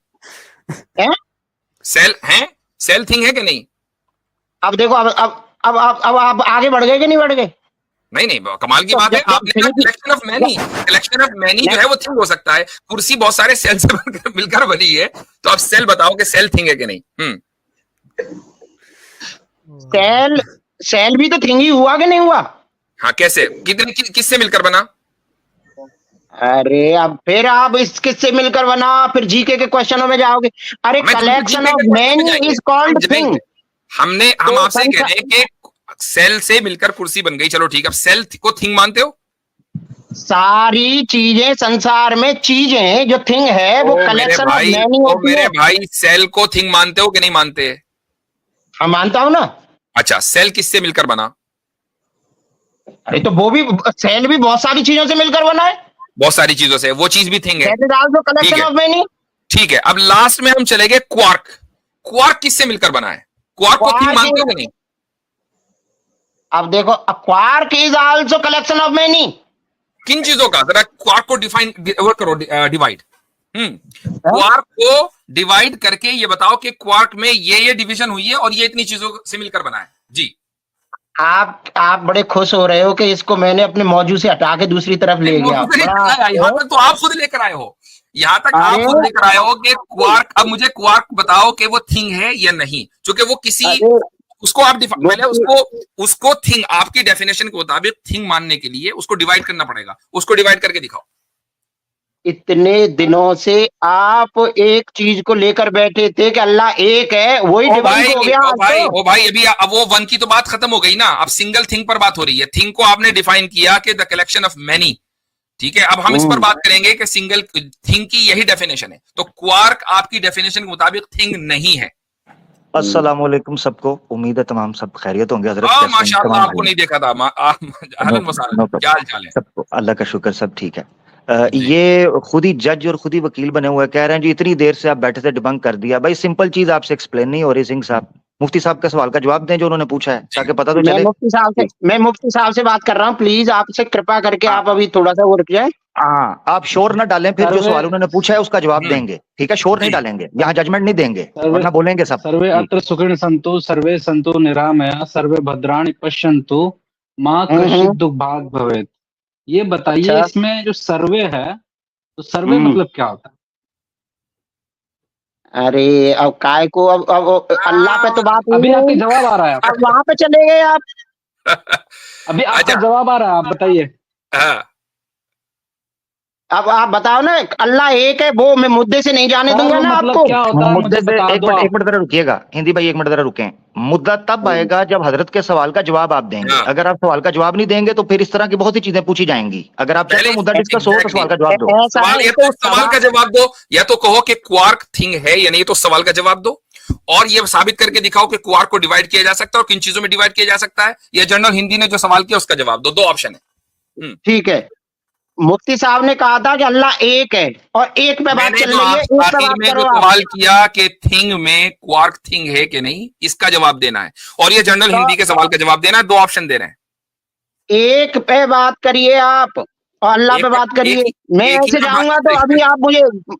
[SPEAKER 3] सेल थिंग है कि नहीं?
[SPEAKER 2] अब देखो, अब आप आगे बढ़ गए कि नहीं बढ़ गए?
[SPEAKER 3] नहीं, कमाल की बात है। आपने कलेक्शन ऑफ मैनी जो है वो थिंग हो सकता है। कुर्सी बहुत सारे सेल से मिलकर बनी है, तो आप सेल बताओ कि सेल थिंग है कि नहीं? सेल भी तो थिंग ही हुआ कि नहीं हुआ? हाँ, कैसे? किससे मिलकर बना?
[SPEAKER 2] अरे अब फिर आप इस किससे मिलकर बना, फिर जीके के क्वेश्चनों में जाओगे। अरे
[SPEAKER 3] हमें तो
[SPEAKER 2] कलेक्शन
[SPEAKER 3] GK
[SPEAKER 2] ऑफ
[SPEAKER 3] के question में
[SPEAKER 2] मैनी
[SPEAKER 3] जाएंगे,
[SPEAKER 2] इज कॉल्ड
[SPEAKER 3] हम
[SPEAKER 2] थिंग।
[SPEAKER 3] जाएंगे। हम
[SPEAKER 2] तो
[SPEAKER 3] आपसे कह रहे हैं कि सेल से मिलकर कुर्सी बन गई, चलो ठीक है, अब सेल को थिंग मानते हो?
[SPEAKER 2] सारी चीजें संसार में चीजें हैं, जो थिंग है वो कलेक्शन ऑफ मैनी होती
[SPEAKER 3] मेरे
[SPEAKER 2] है।
[SPEAKER 3] भाई सेल को थिंग मानते हो कि नहीं मानते?
[SPEAKER 2] हाँ मानता हूं ना।
[SPEAKER 3] अच्छा, सेल किससे मिलकर बना?
[SPEAKER 2] अरे तो वो भी, सेल भी बहुत सारी चीजों से मिलकर बना है।
[SPEAKER 3] बहुत सारी चीजों से, वो चीज भी थिंग है।
[SPEAKER 2] दैट इज आल्सो
[SPEAKER 3] ठीक
[SPEAKER 2] कलेक्शन
[SPEAKER 3] है।
[SPEAKER 2] Of many.
[SPEAKER 3] ठीक है, अब लास्ट में हम चले गए क्वार्क। क्वार्क किससे मिलकर बना है? क्वार्क को थिंग मानते हो कि नहीं?
[SPEAKER 2] अब देखो, quark is also collection of many.
[SPEAKER 3] किन चीजों का? जरा क्वार्क को डिफाइन वो करो, डिवाइड। क्वार्क को डिवाइड करके ये बताओ कि क्वार्क में ये डिवीजन हुई है और ये इतनी चीजों से मिलकर बना है। जी,
[SPEAKER 2] आप बड़े खुश हो रहे हो कि इसको मैंने अपने मौजू से हटा के दूसरी तरफ ले गया।
[SPEAKER 3] यहाँ तक तो आप खुद लेकर आए हो, यहाँ तक आप
[SPEAKER 2] अरे,
[SPEAKER 3] खुद लेकर आए हो कि क्वार्क। अब मुझे क्वार्क बताओ कि वो थिंग है या नहीं, क्योंकि वो किसी उसको आप पहले उसको थिंग, आपकी डेफिनेशन के मुताबिक थिंग मानने के लिए उसको डिवाइड करना पड़ेगा। उसको डिवाइड करके दिखाओ।
[SPEAKER 2] इतने दिनों से आप एक चीज को लेकर बैठे थे कि अल्लाह एक है, वही डिवाइड हो गया।
[SPEAKER 3] ओ भाई अभी अब वो वन की तो बात खत्म हो गई ना, अब सिंगल थिंग पर बात हो रही है। थिंग को आपने डिफाइन किया कि द कलेक्शन ऑफ मैनी। ठीक है, अब हम इस पर बात करेंगे कि सिंगल थिंग की यही डेफिनेशन है। तो क्वार्क आपकी डेफिनेशन के मुताबिक थिंग नहीं है।
[SPEAKER 6] अस्सलाम वालेकुम सबको, उम्मीद है तमाम सब खैरियत होंगे। हजरत कैसे हैं?
[SPEAKER 3] माशाअल्लाह,
[SPEAKER 6] तमाम
[SPEAKER 3] आपको नहीं देखा था। अहलन वसहलन, क्या हाल चाल है?
[SPEAKER 6] सबको अल्लाह का शुक्र, सब ठीक है। ये खुद ही जज और खुद ही वकील बने हुए कह रहे हैं जी इतनी देर से आप बैठे थे, डिबंक कर दिया। भाई सिंपल चीज आपसे एक्सप्लेन नहीं हो रही। सिंह साहब, मुफ्ती साहब का सवाल का जवाब दें जो उन्होंने पूछा है, ताकि पता तो चले।
[SPEAKER 2] मैं मुफ्ती साहब से बात कर रहा हूँ, प्लीज आपसे कृपा करके आप अभी थोड़ा सा वो रुक जाए।
[SPEAKER 6] हाँ, आप शोर ना डालें, फिर जो सवाल उन्होंने पूछा है उसका जवाब देंगे। ठीक है, शोर नहीं डालेंगे, यहाँ जजमेंट नहीं देंगे, वरना बोलेंगे सब।
[SPEAKER 7] सर्वे अत्र सुखिन संतु सर्वे संतु निरामया सर्वे भद्राणि पश्यन्तु मां कश्चित् दुर्भाग भवेत्। ये बताइए,
[SPEAKER 2] अच्छा।
[SPEAKER 7] इसमें जो सर्वे है, तो सर्वे मतलब क्या होता है?
[SPEAKER 2] अरे अब काय को, अब अल्लाह पे तो बात
[SPEAKER 7] अभी आपका जवाब आ रहा है,
[SPEAKER 2] अब वहां पे चले गए आप।
[SPEAKER 7] अभी आपका
[SPEAKER 3] अच्छा।
[SPEAKER 7] जवाब आ रहा है, आप बताइए।
[SPEAKER 3] हाँ,
[SPEAKER 2] अब आप बताओ ना, अल्लाह एक है, वो मैं मुद्दे से नहीं जाने दूंगा ना
[SPEAKER 7] मतलब
[SPEAKER 2] आपको।
[SPEAKER 7] क्या होता है,
[SPEAKER 6] मुद्दे
[SPEAKER 7] मुझे
[SPEAKER 6] पे
[SPEAKER 7] बता दो।
[SPEAKER 6] एक मिनट जरा रुकिएगा, हिंदी भाई एक मिनट जरा रुकें। मुद्दा तब आएगा जब हजरत के सवाल का जवाब आप देंगे।
[SPEAKER 3] हाँ।
[SPEAKER 6] अगर आप सवाल का जवाब नहीं देंगे तो फिर इस तरह की बहुत सी चीजें पूछी जाएंगी। अगर आप चाहते हो मुद्दा डिस्कस हो तो सवाल का जवाब दो।
[SPEAKER 3] सवाल या तो सवाल का जवाब दो, या तो कहो कि क्वार्क थिंग है या नहीं, तो सवाल का जवाब दो। और ये साबित करके दिखाओ कि क्वार्क को डिवाइड किया जा सकता है और किन चीजों में डिवाइड किया जा सकता है। या जनरल हिंदी ने जो सवाल किया उसका जवाब दो। दो ऑप्शन है।
[SPEAKER 2] ठीक है, मुफ्ती साहब ने कहा था कि अल्लाह एक है और एक पे बात
[SPEAKER 3] मैंने
[SPEAKER 2] चल
[SPEAKER 3] तो
[SPEAKER 2] रही है, एक पे
[SPEAKER 3] आखिर
[SPEAKER 2] बात
[SPEAKER 3] में
[SPEAKER 2] करो
[SPEAKER 3] जो
[SPEAKER 2] आप।
[SPEAKER 3] सवाल किया कि थिंग में क्वार्क थिंग है कि नहीं, इसका जवाब देना है। और ये जनरल हिंदी के सवाल का जवाब देना है। दो ऑप्शन दे रहे हैं।
[SPEAKER 2] एक पे बात करिए आप और अल्लाह पे बात करिए। मैं ऐसे जाऊंगा तो अभी आप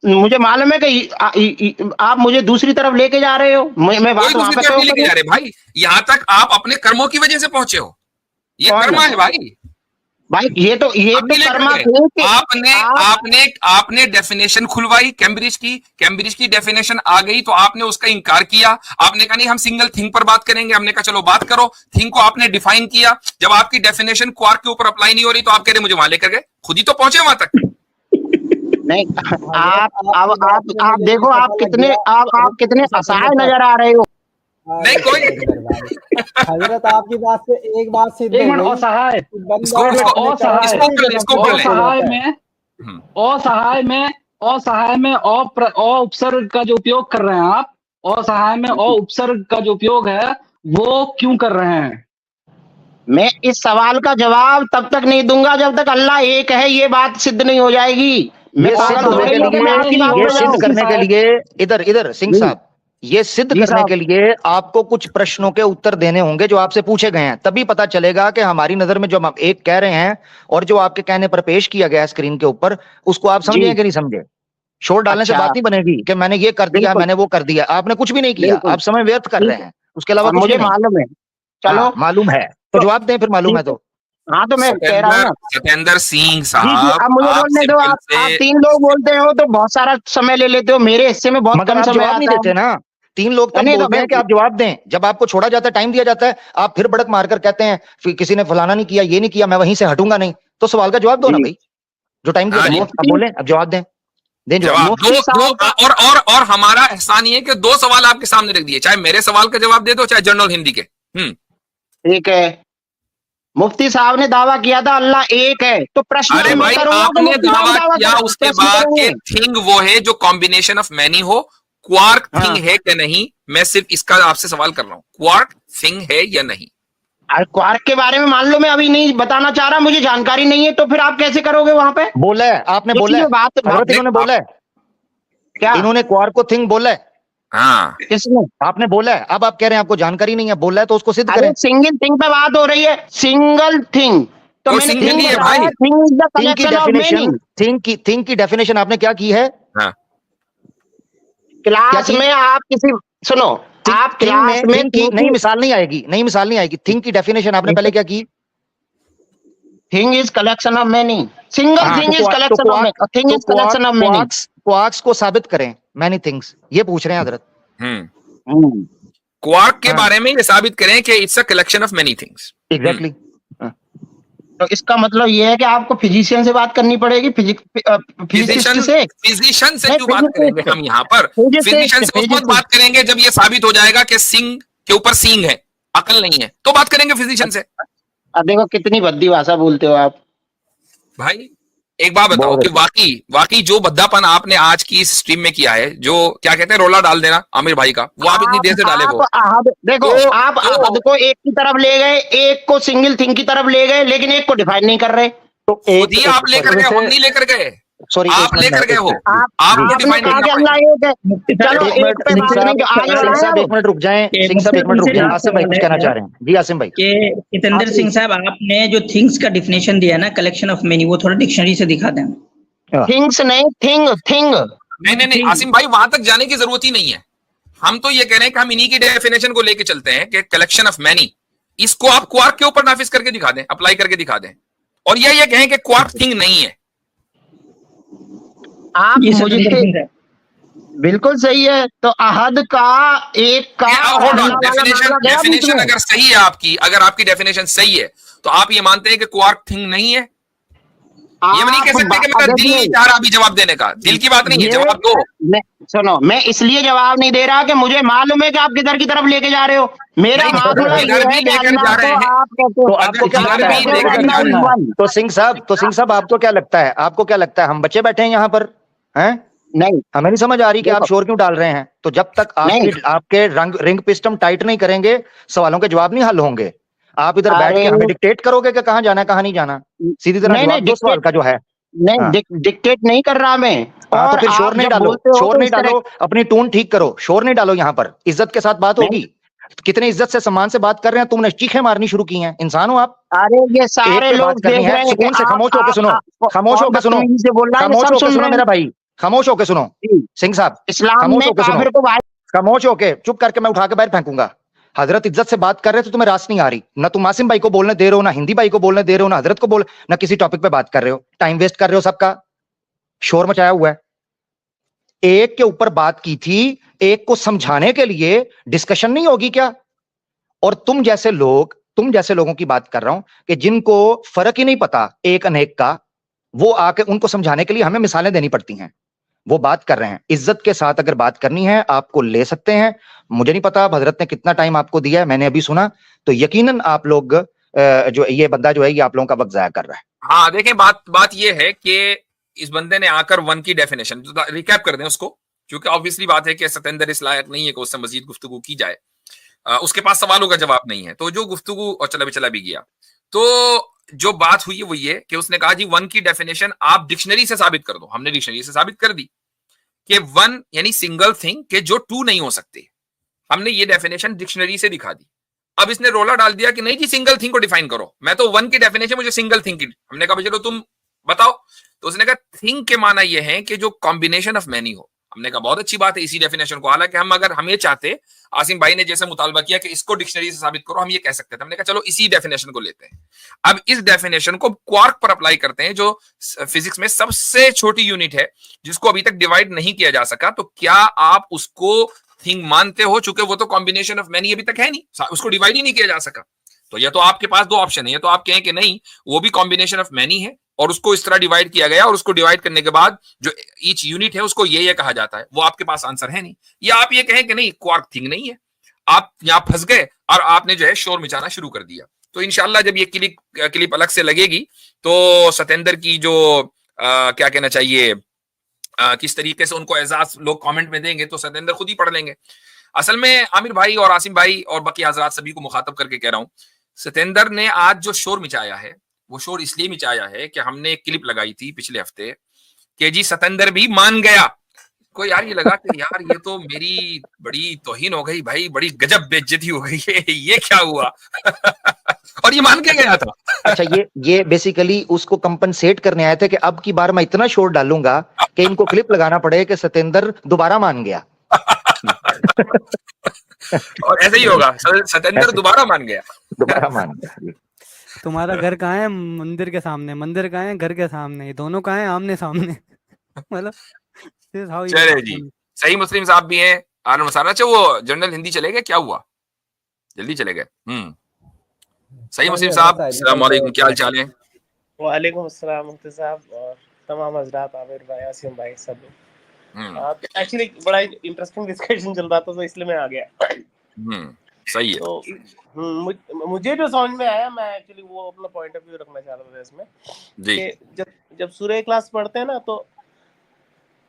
[SPEAKER 2] मुझे मालूम है कि आप मुझे दूसरी तरफ लेके जा रहे हो। मैं बात वहां पे
[SPEAKER 3] नहीं लेके जा रहे भाई, यहां तक आप अपने कर्मों की वजह से पहुंचे हो। ये कर्मा है भाई।
[SPEAKER 2] भाई ये तो कर्मा थे कि
[SPEAKER 3] आपने डेफिनेशन खुलवाई कैम्ब्रिज की डेफिनेशन आ गई तो आपने उसका इनकार किया। आपने कहा नहीं हम सिंगल थिंग पर बात करेंगे। हमने कहा चलो बात करो। थिंग को आपने डिफाइन किया। जब आपकी डेफिनेशन क्वार्क के ऊपर अप्लाई नहीं हो रही तो आप कह रहे मुझे वहां लेकर गए। खुद ही तो पहुंचे वहां तक।
[SPEAKER 2] नहीं, आप देखो, आप कितने असहाय नजर आ रहे हो।
[SPEAKER 3] नहीं कोई
[SPEAKER 4] हजरत आपकी बात से एक बात सिद्ध हो गई।
[SPEAKER 7] असहाय में उपसर्ग का जो उपयोग कर रहे हैं आप, असहाय में उपसर्ग का जो उपयोग है वो क्यों कर रहे हैं?
[SPEAKER 2] मैं इस सवाल का जवाब तब तक नहीं दूंगा जब तक अल्लाह एक है ये बात सिद्ध नहीं हो जाएगी।
[SPEAKER 6] ये सिद्ध करने के लिए इधर सिंह साहब, ये सिद्ध करने के लिए आपको कुछ प्रश्नों के उत्तर देने होंगे जो आपसे पूछे गए हैं। तभी पता चलेगा कि हमारी नजर में जो हम एक कह रहे हैं और जो आपके कहने पर पेश किया गया है स्क्रीन के ऊपर, उसको आप समझे कि नहीं समझे। शोर डालने से बात नहीं बनेगी कि मैंने ये कर दिया, मैंने वो कर दिया। आपने कुछ भी नहीं किया, आप समय व्यर्थ कर रहे हैं। उसके अलावा
[SPEAKER 2] मुझे मालूम है। चलो
[SPEAKER 6] मालूम है तो जवाब दें, फिर मालूम है तो।
[SPEAKER 2] हाँ तो मैं कह रहा हूँ ना,
[SPEAKER 3] सतेंद्र सिंह साहब,
[SPEAKER 2] अब मुझे बोलने दो। आप 3 लोग बोलते हो तो बहुत सारा समय ले लेते हो। मेरे हिस्से में बहुत कम समय
[SPEAKER 6] नहीं देते ना। 3 लोग तब बोलते हैं कि आप जवाब दें, जब आपको छोड़ा जाता है, टाइम दिया जाता है, आप फिर बड़क मारकर कहते हैं किसी ने फलाना नहीं किया, ये नहीं किया, मैं वहीं से हटूंगा नहीं। तो सवाल का जवाब दो ना भाई। जो टाइम
[SPEAKER 3] हाँ जी।
[SPEAKER 6] अब बोले, अब जवाब दें, दें
[SPEAKER 3] जवाब
[SPEAKER 6] जवाब।
[SPEAKER 3] दो और हमारा एहसान ये है कि 2 सवाल आपके सामने रख दिए, चाहे मेरे सवाल का जवाब दे दो चाहे जनरल हिंदी के।
[SPEAKER 2] ठीक है, मुफ्ती साहब ने दावा किया था अल्लाह एक है, तो प्रश्न
[SPEAKER 3] अरे
[SPEAKER 2] मैं
[SPEAKER 3] भाई
[SPEAKER 2] करूंगा तो
[SPEAKER 3] आपने
[SPEAKER 2] मुफ्ती साहब
[SPEAKER 3] दावा किया,
[SPEAKER 2] करें,
[SPEAKER 3] उसके
[SPEAKER 2] प्रश्न
[SPEAKER 3] बाद
[SPEAKER 2] करेंगे।
[SPEAKER 3] के थिंग वो है जो कॉम्बिनेशन ऑफ मैनी हो, क्वार्क
[SPEAKER 2] हाँ।
[SPEAKER 3] थिंग है कि नहीं, मैं सिर्फ इसका आपसे सवाल कर रहा हूं, क्वार्क थिंग है या नहीं।
[SPEAKER 2] अरे क्वार्क के बारे में मान लो मैं अभी नहीं बताना चाह रहा, मुझे जानकारी नहीं है, तो फिर आप कैसे करोगे वहां पे?
[SPEAKER 6] बोला है आपने, बोला है हजरत, इन्होंने बोला है,
[SPEAKER 2] क्या
[SPEAKER 6] इन्होंने क्वार्क को थिंग बोला है,
[SPEAKER 3] हाँ
[SPEAKER 2] किसने?
[SPEAKER 6] आपने बोला है। अब आप कह रहे हैं आपको जानकारी नहीं है, बोला है तो उसको सिद्ध
[SPEAKER 2] अरे
[SPEAKER 6] करें।
[SPEAKER 2] सिंगल थिंग पे बात हो रही है, सिंगल थिंग, तो
[SPEAKER 3] वो
[SPEAKER 2] मैंने
[SPEAKER 3] single
[SPEAKER 2] थिंग
[SPEAKER 3] ही है
[SPEAKER 2] बताया,
[SPEAKER 3] भाई।
[SPEAKER 2] थिंग इज द
[SPEAKER 6] थिंग की
[SPEAKER 2] collection of
[SPEAKER 6] definition,
[SPEAKER 2] meaning.
[SPEAKER 6] Thing की डेफिनेशन आपने क्या की है?
[SPEAKER 3] हाँ
[SPEAKER 2] क्लास
[SPEAKER 6] क्या
[SPEAKER 2] में आप किसी, सुनो, आप
[SPEAKER 6] थिंग
[SPEAKER 2] क्लास में
[SPEAKER 6] थिंग की नहीं मिसाल नहीं आएगी, नहीं मिसाल नहीं आएगी। थिंग की डेफिनेशन आपने पहले क्या की?
[SPEAKER 2] Thing is collection of meaning, single thing is collection of meaning, thing is collection of meaning.
[SPEAKER 6] Quarks को साबित करें, मैनी थिंग्स, ये पूछ रहे हैं हजरत।
[SPEAKER 3] क्वार्क के
[SPEAKER 6] हाँ।
[SPEAKER 3] बारे में ये साबित करें कि it's a collection of many things.
[SPEAKER 6] Exactly.
[SPEAKER 2] तो इसका मतलब ये है कि आपको फिजिशियन से बात करनी पड़ेगी, फिजिसिस्ट से।
[SPEAKER 3] फिजिशियन से
[SPEAKER 2] नहीं,
[SPEAKER 3] क्यों बात
[SPEAKER 2] physicist
[SPEAKER 3] करेंगे हम यहाँ पर?
[SPEAKER 2] physicist,
[SPEAKER 3] फिजिशियन से उस वक्त
[SPEAKER 2] physicist।
[SPEAKER 3] बात करेंगे जब ये साबित हो जाएगा कि सिंग के ऊपर सींग है, अकल नहीं है, तो बात करेंगे फिजिशियन से।
[SPEAKER 2] अब देखो कितनी भद्दी भाषा बोलते हो आप
[SPEAKER 3] भाई एक बात बताओ कि वाकई जो भद्दापन आपने आज की इस स्ट्रीम में किया है, जो क्या कहते हैं रोला डाल देना आमिर भाई का, वो आप इतनी देर से डाले वो।
[SPEAKER 2] देखो
[SPEAKER 3] तो-
[SPEAKER 2] आप अहद को एक की तरफ ले गए, एक को सिंगल थिंग की तरफ ले गए, लेकिन एक को डिफाइन नहीं कर रहे।
[SPEAKER 6] तो
[SPEAKER 3] खुद ही आप लेकर गए, हम नहीं लेकर गए,
[SPEAKER 6] सॉरी,
[SPEAKER 3] आप लेकर गए हो, आपको
[SPEAKER 2] आपने
[SPEAKER 3] डिफाइन
[SPEAKER 2] कहा
[SPEAKER 3] करना
[SPEAKER 2] कि
[SPEAKER 3] पड़ेगा।
[SPEAKER 2] अल्लाह एक है, चलो एक पे बात करेंगे, आगे
[SPEAKER 6] सिंह साहब
[SPEAKER 2] बढ़ाएं।
[SPEAKER 6] एक मिनट रुक जाएं, सिंह साहब एक मिनट रुक जाएं, आसिम भाई कुछ कहना चाह रहे हैं जी। आसिम भाई,
[SPEAKER 1] कि जितेंद्र सिंह साहब, आपने जो थिंग्स का डिफिनेशन दिया ना, कलेक्शन ऑफ मेनी, वो थोड़ा डिक्शनरी से दिखा दें।
[SPEAKER 2] थिंग्स नहीं, थिंग
[SPEAKER 3] नहीं आसिम भाई, वहां तक जाने की जरूरत ही नहीं है। हम तो ये कह रहे हैं कि हम इन्हीं की डेफिनेशन को लेके चलते हैं कि कलेक्शन ऑफ मैनी, इसको आप क्वार्क के ऊपर नाफिज करके दिखा दें, अप्लाई करके दिखा दें, और ये कहें कि क्वार्क थिंग नहीं है।
[SPEAKER 2] आप
[SPEAKER 1] ये
[SPEAKER 2] मुझे
[SPEAKER 1] जितेंद्र सिंह साहब,
[SPEAKER 2] बिल्कुल सही है। तो अहद का एक का
[SPEAKER 3] डेफिनेशन अगर सही है आपकी, अगर आपकी डेफिनेशन सही है, तो आप ये मानते हैं कि क्वार्क थिंग नहीं है? ये भी नहीं कह सकते कि मेरा दिल नहीं चाह रहा अभी जवाब देने का, दिल की बात नहीं है, जवाब दो।
[SPEAKER 2] सुनो, मैं इसलिए जवाब नहीं दे रहा कि मुझे मालूम है कि आप किधर की तरफ लेके जा रहे हो। मेरा
[SPEAKER 3] नहीं,
[SPEAKER 2] मामला ये
[SPEAKER 3] इधर भी
[SPEAKER 2] है कि
[SPEAKER 3] लेकर
[SPEAKER 2] अल्लाह
[SPEAKER 3] जा रहे
[SPEAKER 2] को
[SPEAKER 3] हैं।
[SPEAKER 2] आप कहते हो,
[SPEAKER 6] तो आपको क्या
[SPEAKER 3] इधर
[SPEAKER 6] लगता
[SPEAKER 3] भी
[SPEAKER 6] है?
[SPEAKER 3] लेकर जा रहे हैं।
[SPEAKER 6] तो सिंह साहब आपको क्या लगता है? आपको क्या लगता है हम बच्चे बैठे हैं यहाँ पर हैं?
[SPEAKER 2] नहीं,
[SPEAKER 6] हमें नहीं समझ आ रही कि आप शोर क्यों डाल रहे हैं। तो जब तक आपके रिंग पिस्टम टाइट नहीं करेंगे, सवालों के जवाब नहीं हल होंगे। आप इधर बैठ के हमें डिक्टेट करोगे कि कहाँ जाना है कहाँ नहीं जाना। सीधी तरह जवाब दो सवाल का जो है।
[SPEAKER 2] नहीं, डिक्टेट नहीं कर रहा मैं।
[SPEAKER 6] तो फिर शोर नहीं डालो, शोर नहीं डालो, अपनी टोन ठीक करो, शोर नहीं डालो। यहाँ पर इज्जत के साथ बात होगी। कितने इज्जत से सम्मान से बात कर रहे हैं, तुमने चीखें मारनी शुरू की हैं। इंसान हो आप?
[SPEAKER 2] अरे ये सारे लोग देख रहे हैं,
[SPEAKER 6] सुकून से खामोश होकर सुनो, खामोश होकर सुनो, खामोश होकर सुनो मेरा भाई, खामोश होकर सुनो सिंह साहब,
[SPEAKER 2] इस्लाम में काफिर को भाई,
[SPEAKER 6] खामोश होके चुप करके मैं उठा के बाहर फेंकूंगा। हजरत इज्जत से बात कर रहे तो तुम्हें रास नहीं आ रही। ना तुम आसिम भाई को बोलने दे रहे हो, ना हिंदी भाई को बोलने दे रहे हो, ना हजरत को बोल, ना किसी टॉपिक पे बात कर रहे हो। टाइम वेस्ट कर रहे हो, सबका शोर मचाया हुआ है। एक के ऊपर बात की थी, एक को समझाने के लिए डिस्कशन नहीं होगी क्या? और तुम जैसे लोगों की बात कर रहा हूं कि जिनको फर्क ही नहीं पता एक अनेक का, वो आके उनको समझाने के लिए हमें मिसालें देनी पड़ती हैं। वो बात कर रहे हैं। इज्जत के साथ अगर बात करनी है आपको ले सकते हैं। मुझे नहीं पता हजरत ने कितना टाइम आपको दिया है, मैंने अभी सुना, तो यकीनन आप लोग जो ये बंदा जो है ये आप लोगों का वक्त जाया कर रहा है।
[SPEAKER 3] हाँ देखें, बात ये है कि इस बंदे ने आकर वन की डेफिनेशन रिकैप कर दें उसको, क्योंकि ऑब्वियसली बात है कि सतेंद्र इस लायक नहीं है कि उससे मजीद गुफ्तगू की जाए। उसके पास सवालों का जवाब नहीं है, तो जो गुफ्तगू और चला भी गया। तो जो बात हुई है वो ये कि उसने कहा जी वन की डेफिनेशन आप डिक्शनरी से साबित कर दो। हमने डिक्शनरी से साबित कर दी कि वन यानी सिंगल थिंग के जो टू नहीं हो सकते। हमने ये डेफिनेशन डिक्शनरी से दिखा दी। अब इसने रोला डाल दिया कि नहीं जी सिंगल थिंग को डिफाइन करो, मैं तो वन की डेफिनेशन, मुझे सिंगल थिंग की। हमने कहा चलो तुम बताओ। तो उसने कहा थिंग के माना ये है कि जो कॉम्बिनेशन ऑफ मैनी हो। हमने कहा बहुत अच्छी बात है इसी डेफिनेशन को, हालांकि हम ये चाहते, आसिम भाई ने जैसे मुतालबा किया कि इसको डिक्शनरी से साबित करो, हम ये कह सकते थे। हमने कहा चलो इसी डेफिनेशन को लेते हैं। अब इस डेफिनेशन को क्वार्क पर अप्लाई करते हैं, जो फिजिक्स में सबसे छोटी यूनिट है जिसको अभी तक डिवाइड नहीं किया जा सका। तो क्या आप उसको थिंग मानते हो? चूंकि वो तो कॉम्बिनेशन ऑफ मैनी अभी तक है नहीं, उसको डिवाइड ही नहीं किया जा सका। तो ये तो आपके पास दो ऑप्शन है, ये तो आप कहें कि नहीं वो भी कॉम्बिनेशन ऑफ मैनी है और उसको इस तरह डिवाइड किया गया और उसको डिवाइड करने के बाद जो ईच यूनिट है उसको ये कहा जाता है, वो आपके पास आंसर है नहीं। या आप ये कहें कि नहीं क्वार्क थिंग नहीं है, आप यहां फंस गए और आपने जो है शोर मचाना शुरू कर दिया। तो इंशाल्लाह जब ये क्लिप अलग से लगेगी तो सतेंद्र की जो क्या कहना चाहिए किस तरीके से उनको एजाज लोग कमेंट में देंगे तो सतेंद्र खुद ही पढ़ लेंगे। असल में आमिर भाई और आसिम भाई और बाकी हजरात सभी को मुखातब करके कह रहा हूं, सतेंद्र ने आज जो शोर मचाया है वो शोर इसलिए मचाया है कि हमने एक क्लिप लगाई थी पिछले हफ्ते कि जी सतेंद्र भी मान गया। को यार ये लगा कि यार ये तो मेरी बड़ी तौहीन हो गई भाई, बड़ी गजब बेइज्जती हो गई है, ये क्या हुआ और ये मान के गया था।
[SPEAKER 6] अच्छा, ये बेसिकली उसको कंपनसेट करने आए थे कि अब की बार मैं इतना शोर डालूंगा कि इनको क्लिप लगाना पड़े कि सतेंद्र दोबारा मान गया।
[SPEAKER 3] और ऐसे ही होगा, सतेंद्र दोबारा मान गया।
[SPEAKER 6] दोबारा मान गया।
[SPEAKER 5] तुम्हारा घर कहाँ है? मंदिर के सामने। मंदिर कहाँ है? घर के सामने। ये दोनों कहाँ है? आमने सामने। मतलब
[SPEAKER 3] चले जी, सही मुस्लिम साहब भी हैं। आलम मसाला। अच्छा वो जनरल हिंदी चले गए, क्या हुआ? जल्दी चले गए। सही मुस्लिम साहब, अस्सलाम वालेकुम, क्या हाल चाल है?
[SPEAKER 8] वालेकुम अस्सलाम मुफ्ती साहब और तमाम हजरात, आमिर भाई, आसिम भाई, सब। एक्चुअली बड़ा इंटरेस्टिंग डिस्कशन चल रहा था तो इसलिए मैं आ गया।
[SPEAKER 3] सही है।
[SPEAKER 8] तो मुझे जो समझ में आया, मैं एक्चुअली वो अपना पॉइंट ऑफ व्यू रखना चाह रहा था इसमें कि जब सूरह इखलास पढ़ते हैं ना तो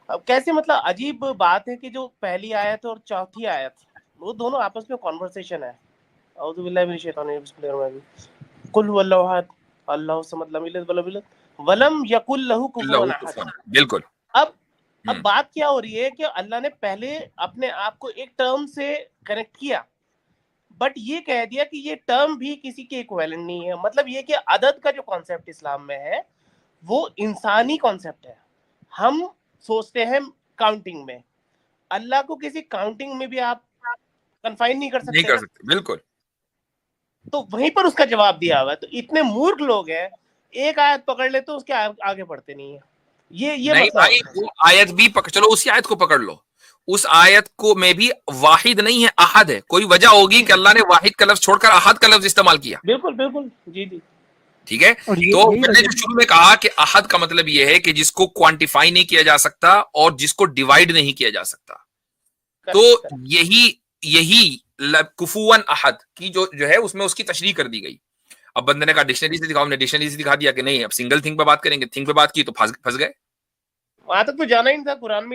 [SPEAKER 8] अब कैसे, मतलब अजीब बात है कि जो पहली आयत और चौथी आयत वो दोनों आपस में कॉन्वर्सेशन है। औज़ु बिल्लाहि मिनश शैतानिर रजीम। कुल हुवल्लाहु अहद अल्लाहु समद लम यलिद वलम यकुल लहू कुफुवन अहद।
[SPEAKER 3] बिल्कुल।
[SPEAKER 8] अब बात क्या हो रही है कि अल्लाह ने पहले अपने आप को एक टर्म से कनेक्ट किया, बट ये कह दिया कि ये टर्म भी किसी के इक्विवेलेंट नहीं है। मतलब ये कि अदद का जो कॉन्सेप्ट इस्लाम में है वो इंसानी कॉन्सेप्ट है। हम सोचते हैं काउंटिंग में, अल्लाह को किसी काउंटिंग में भी आप कन्फाइन नहीं कर सकते।
[SPEAKER 3] बिल्कुल।
[SPEAKER 8] तो वहीं पर उसका जवाब दिया हुआ है। तो इतने मूर्ख लोग हैं, एक आयत पकड़ ले तो उसके आगे बढ़ते नहीं है। ये
[SPEAKER 3] नहीं भाई, वो आयत भी चलो उसी आयत को पकड़ लो, उस आयत को में भी वाहिद नहीं है, अहद है। कोई वजह होगी कि अल्लाह ने वाहिद का लफ्ज छोड़कर अहद का लफ्ज इस्तेमाल किया।
[SPEAKER 8] बिल्कुल बिल्कुल, जी जी, ठीक
[SPEAKER 3] है। तो मैंने जो शुरू में कहा कि अहद का मतलब यह है कि जिसको क्वांटिफाई नहीं किया जा सकता और जिसको डिवाइड नहीं किया जा सकता। तो यही कुफुवन अहद की जो है उसमें उसकी तशरीह कर दी गई। अब बंदे ने कहा डिक्शनरी से दिखाओ, हमने डिक्शनरी से दिखा दिया कि नहीं अब सिंगल थिंग पे बात करेंगे, थिंग पे बात की तो फंस गए।
[SPEAKER 8] वहां तक तो जाना ही नहीं था, कुरान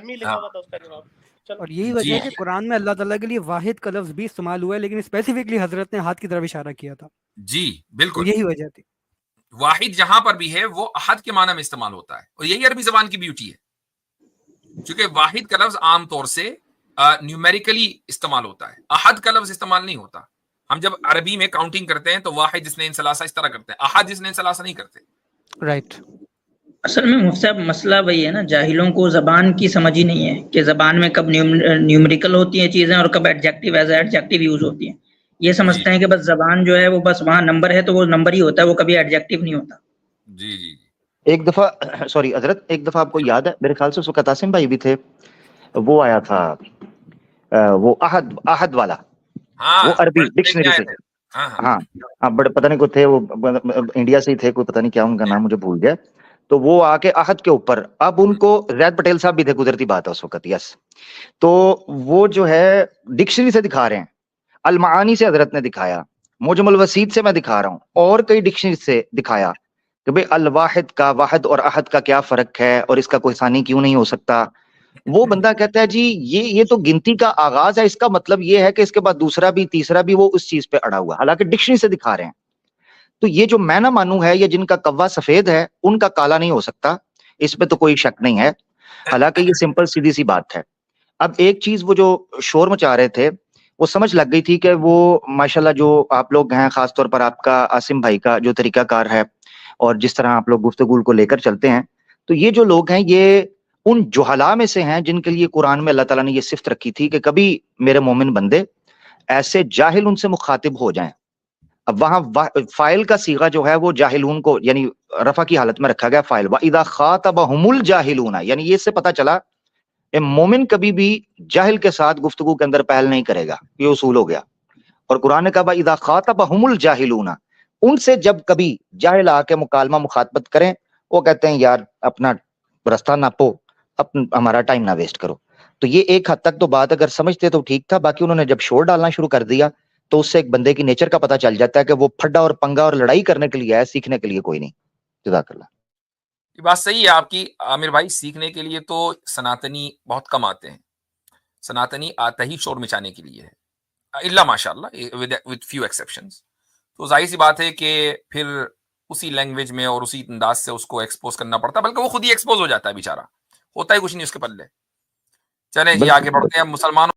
[SPEAKER 8] में लिखा हुआ था उसका जवाब।
[SPEAKER 5] और यही वजह है कि कुरान में अल्लाह ताला के लिए वाहिद का लफ्ज भी इस्तेमाल हुआ है, लेकिन स्पेसिफिकली हजरत ने हाथ की तरफ इशारा किया था।
[SPEAKER 3] जी बिल्कुल,
[SPEAKER 5] तो यही वजह थी।
[SPEAKER 3] वाहिद जहां पर भी है वो अहद के माना में इस्तेमाल होता है और यही अरबी जबान की ब्यूटी है, क्योंकि वाहिद का लफ्ज आमतौर से न्यूमेरिकली इस्तेमाल होता है, अहद का लफ्ज इस्तेमाल नहीं होता। हम जब अरबी में काउंटिंग करते हैं तो वाहिद इस्नेन सलासा इस तरह करते हैं, अहद इस्नेन सलासा नहीं करते।
[SPEAKER 5] राइट।
[SPEAKER 1] असल में मुफ्ती साहब मसला वही है ना, जाहिलों को जबान की समझ ही नहीं है कि जबान में कब न्यूमेरिकल होती हैं चीजें और कब एडजेक्टिव एज एडजेक्टिव यूज होती हैं। ये समझते हैं कि बस जबान जो है वो बस वहां नंबर है तो वो नंबर ही होता है, वो कभी एडजेक्टिव नहीं होता।
[SPEAKER 3] जी जी।
[SPEAKER 6] एक दफा सॉरी हजरत, एक दफा आपको याद है मेरे ख्याल से उस वक्त आसिम भाई भी थे, वो आया था वो अहद वाला, वो अरबी डिक्शनरी से। हाँ बड़े पता नहीं को थे, वो इंडिया से ही थे, कोई पता नहीं क्या उनका नाम मुझे भूल गया। तो वो आके अहद के ऊपर, अब उनको जैद पटेल साहब भी थे, कुदरती बात है उस वक्त, यस। तो वो जो है डिक्शनरी से दिखा रहे हैं, अलमानी से हजरत ने दिखाया, मुजमुल वसीत से मैं दिखा रहा हूँ, और कई डिक्शनरी से दिखाया कि भाई अल वाहिद का वाहिद और अहद का क्या फर्क है और इसका कोई सानी क्यों नहीं हो सकता। वो बंदा कहता है जी ये तो गिनती का आगाज है, इसका मतलब ये है कि इसके बाद दूसरा भी तीसरा भी, वो उस चीज पे अड़ा हुआ, हालांकि डिक्शनरी से दिखा रहे हैं। तो ये जो मैं ना मानू है, ये जिनका कव्वा सफेद है उनका काला नहीं हो सकता, इसमें तो कोई शक नहीं है, हालांकि ये सिंपल सीधी सी बात है। अब एक चीज, वो जो शोर मचा रहे थे वो समझ लग गई थी कि वो माशाल्लाह जो आप लोग हैं, खासतौर पर आपका आसिम भाई का जो तरीकाकार है और जिस तरह आप लोग गुफ्तगू को लेकर चलते हैं, तो ये जो लोग हैं ये उन जुहला में से हैं जिनके लिए कुरान में अल्लाह ताला ने ये सिफ्त रखी थी कि कभी मेरे मोमिन बंदे ऐसे जाहिल उनसे मुखातिब हो जाएं। अब वहां फाइल का सीगा जो है वो जाहिलून को यानी रफा की हालत में रखा गया, फाइल व इदा खातबहुमुल जाहिलूना, यानी ये इससे पता चला मोमिन कभी भी जाहिल के साथ गुफ्तगू के अंदर पहल नहीं करेगा, ये उसूल हो गया। और कुरान ने कहा इदा खातबहुमुल जाहिलूना, उनसे जब कभी जाहिल आके मुकालमा मुखातबत करें, वो कहते हैं यार अपना रास्ता नापो, हमारा टाइम ना वेस्ट करो। तो ये एक हद तक तो बात अगर समझते तो ठीक था, बाकी उन्होंने जब शोर डालना शुरू कर दिया तो उससे एक बंदे की नेचर का पता चल जाता है कि वो फड्डा और पंगा और लड़ाई करने के लिए है, सीखने के लिए कोई नहीं। जज़ाकल्लाह।
[SPEAKER 3] ये बात सही है आपकी आमिर भाई, सीखने के लिए तो सनातनी बहुत कम आते हैं, सनातनी आता ही शोर मचाने के लिए है, इल्ला माशाल्लाह विद फ्यू एक्सेप्शंस। तो जाहिर सी बात है कि फिर उसी लैंग्वेज में और उसी अंदाज से उसको एक्सपोज करना पड़ता है, बल्कि वो खुद ही एक्सपोज हो जाता है बेचारा, होता ही कुछ नहीं उसके पल्ले। चलें जी आगे बढ़ते हैं। मुसलमानों